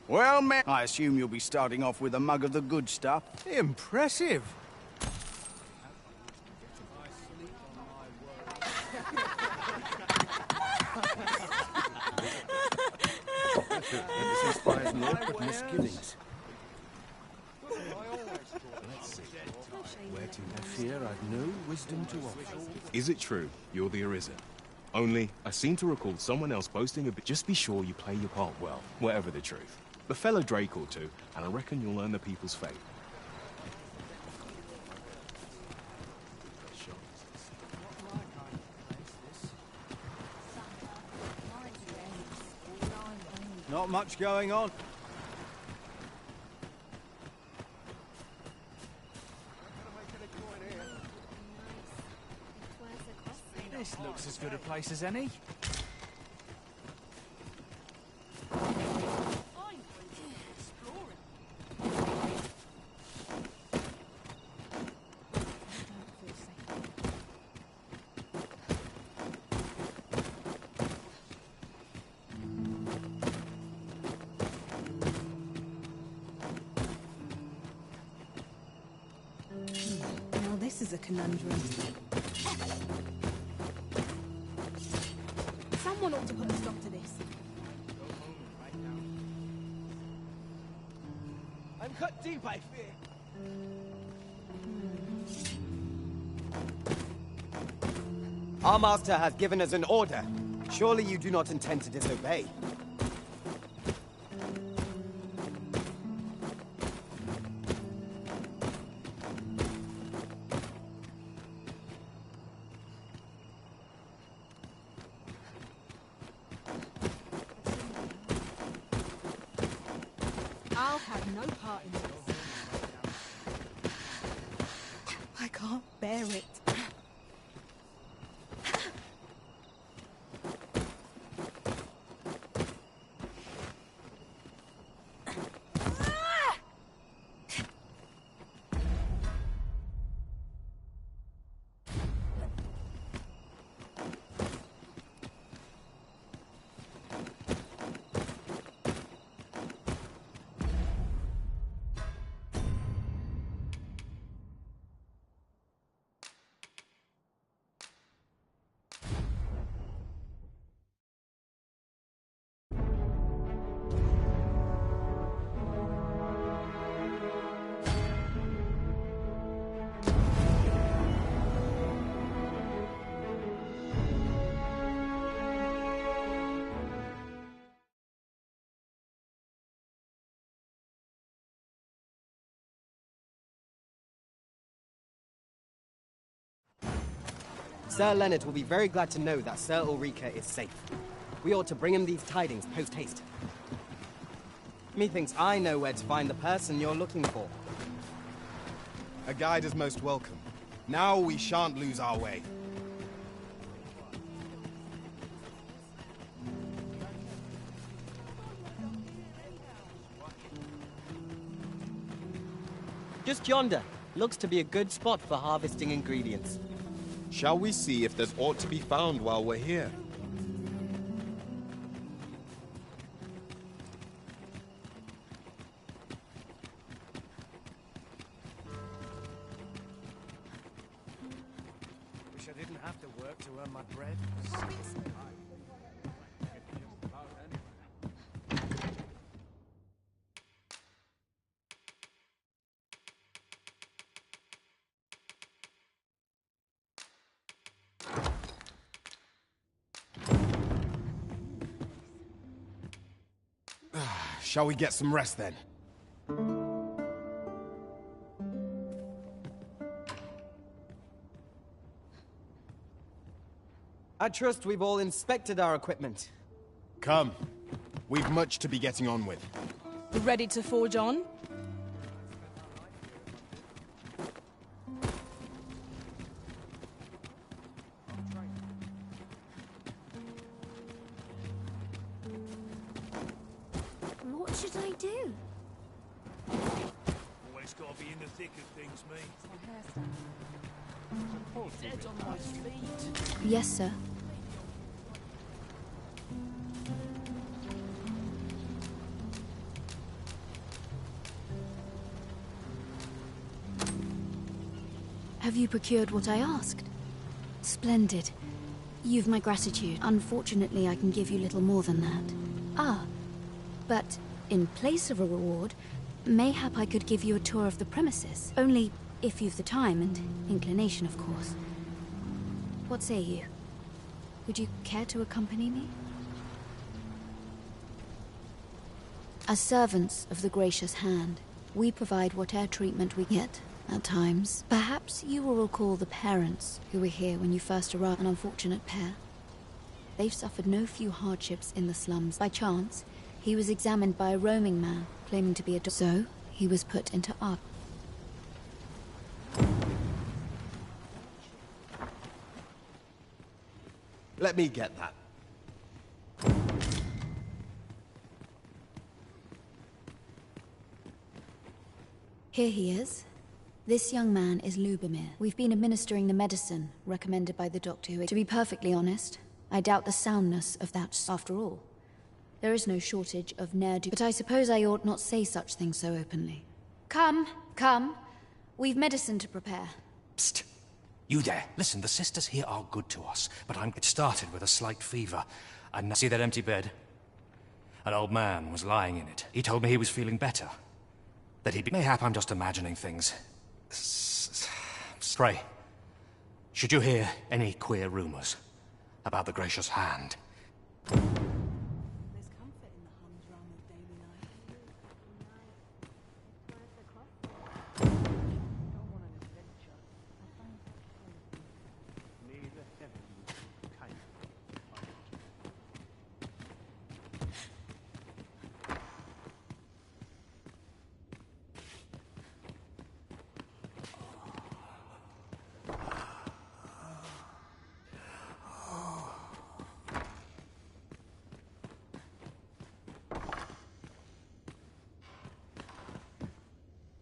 Well, man, I assume you'll be starting off with a mug of the good stuff. Impressive. This inspires naught but misgivings. Let's see. Where to I fear I've no wisdom to offer. Is it true you're the Arisen? Only, I seem to recall someone else boasting a bit. Just be sure you play your part well, whatever the truth. The fellow Drake or two, and I reckon you'll earn the people's fate. Not much going on. This looks as good a place as any. Now this is a conundrum. got to put a stop to this. I'm cut deep, I fear. Our master has given us an order. Surely you do not intend to disobey. I'll have no part in this. I can't bear it. Sir Leonard will be very glad to know that Sir Ulrika is safe. We ought to bring him these tidings post-haste. Methinks I know where to find the person you're looking for. A guide is most welcome. Now we shan't lose our way. Just yonder. Looks to be a good spot for harvesting ingredients. Shall we see if there's aught to be found while we're here? Wish I didn't have to work to earn my bread. Shall we get some rest then? I trust we've all inspected our equipment. Come. We've much to be getting on with. Ready to forge on? What should I do? Always gotta be in the thick of things, me. Dead on my feet. Yes, sir. Have you procured what I asked? Splendid. You've my gratitude. Unfortunately, I can give you little more than that. Ah, but in place of a reward, mayhap I could give you a tour of the premises. Only if you've the time and inclination, of course. What say you? Would you care to accompany me? As servants of the gracious hand, we provide whatever treatment we get, at times. Perhaps you will recall the parents who were here when you first arrived, an unfortunate pair. They've suffered no few hardships in the slums. By chance, he was examined by a roaming man, claiming to be a doctor. So, he was put into our... Let me get that. Here he is. This young man is Lubomir. We've been administering the medicine recommended by the doctor who... To be perfectly honest, I doubt the soundness of that. After all, there is no shortage of ne'er-do... But I suppose I ought not say such things so openly. Come, come. We've medicine to prepare. Psst. You there. Listen, the sisters here are good to us, but I'm... It started with a slight fever. And see that empty bed? An old man was lying in it. He told me he was feeling better. That he'd be... Mayhap I'm just imagining things. Pray, should you hear any queer rumors about the gracious hand?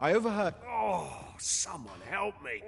I overheard... Oh, someone help me.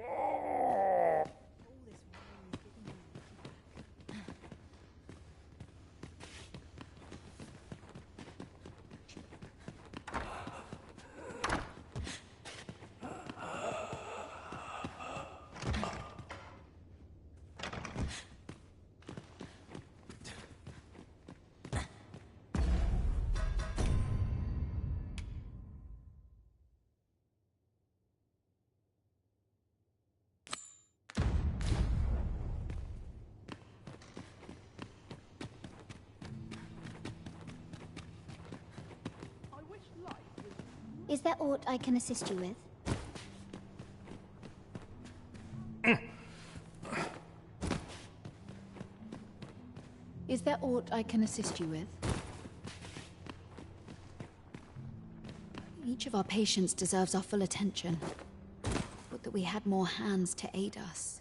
Is there aught I can assist you with? Is there aught I can assist you with? Each of our patients deserves our full attention. Would that we had more hands to aid us.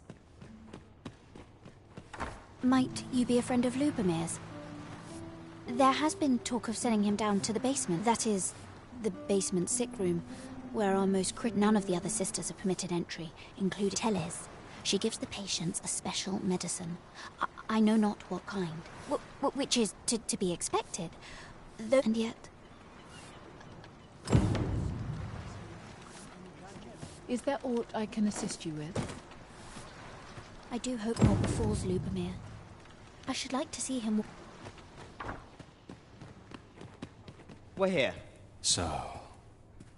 Might you be a friend of Lubomir's? There has been talk of sending him down to the basement. That is, the basement sick room, where our most none of the other sisters are permitted entry, including Teles. She gives the patients a special medicine. I know not what kind, which is to be expected. Though, and yet... Is there aught I can assist you with? I do hope more befalls Lubomir. I should like to see him... We're here. So,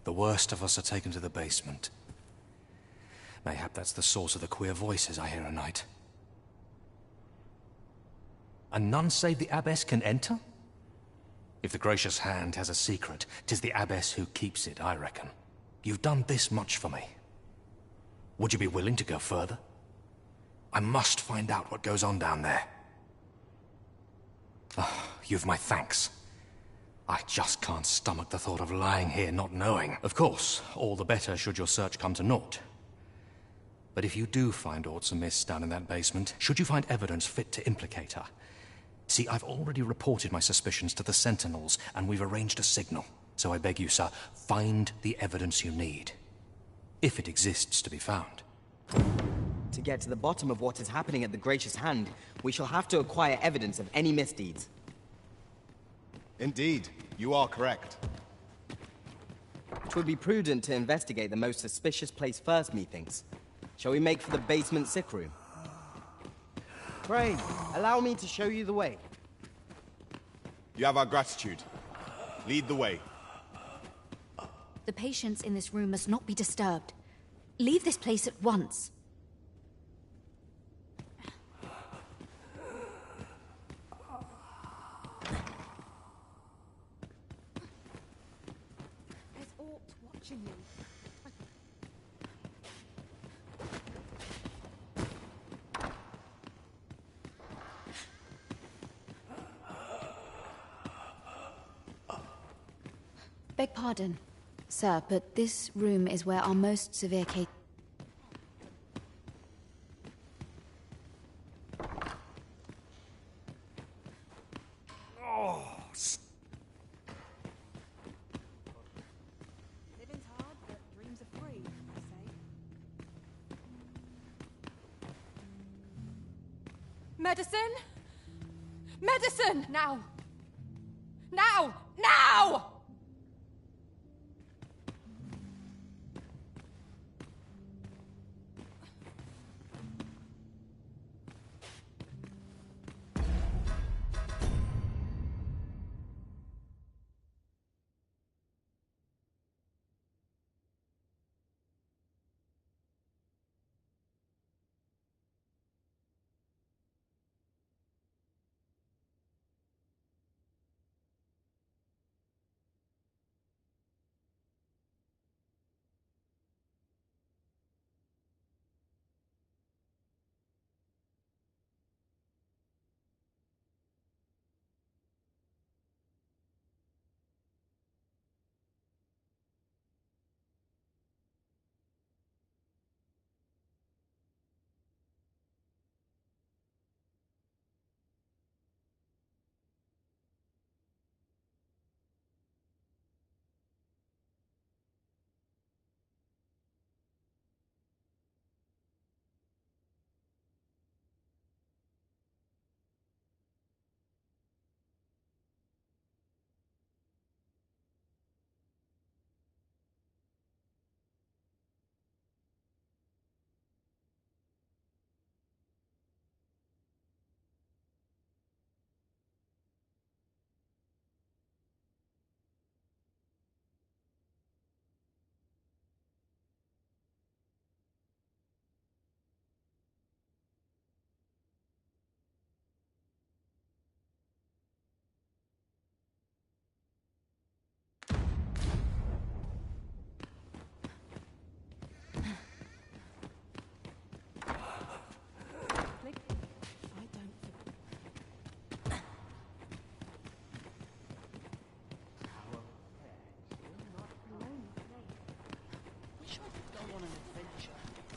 the worst of us are taken to the basement. Mayhap that's the source of the queer voices I hear at night. And none save the abbess can enter? If the gracious hand has a secret, 'tis the abbess who keeps it, I reckon. You've done this much for me. Would you be willing to go further? I must find out what goes on down there. You've my thanks. I just can't stomach the thought of lying here not knowing. Of course, all the better should your search come to naught. But if you do find aught amiss down in that basement, should you find evidence fit to implicate her? See, I've already reported my suspicions to the Sentinels, and we've arranged a signal. So I beg you, sir, find the evidence you need. If it exists to be found. To get to the bottom of what is happening at the Gracious Hand, we shall have to acquire evidence of any misdeeds. Indeed, you are correct. It would be prudent to investigate the most suspicious place first, methinks. Shall we make for the basement sick room? Pray, allow me to show you the way. You have our gratitude. Lead the way. The patients in this room must not be disturbed. Leave this place at once. There's aught watching you. Beg pardon, sir, but this room is where our most severe case... Living's hard, but dreams are free, I say. Medicine? Medicine! Now! Now! Now!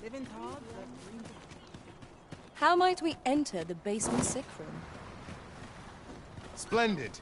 Living's hard, but dreams How might we enter the basement sick room? Splendid.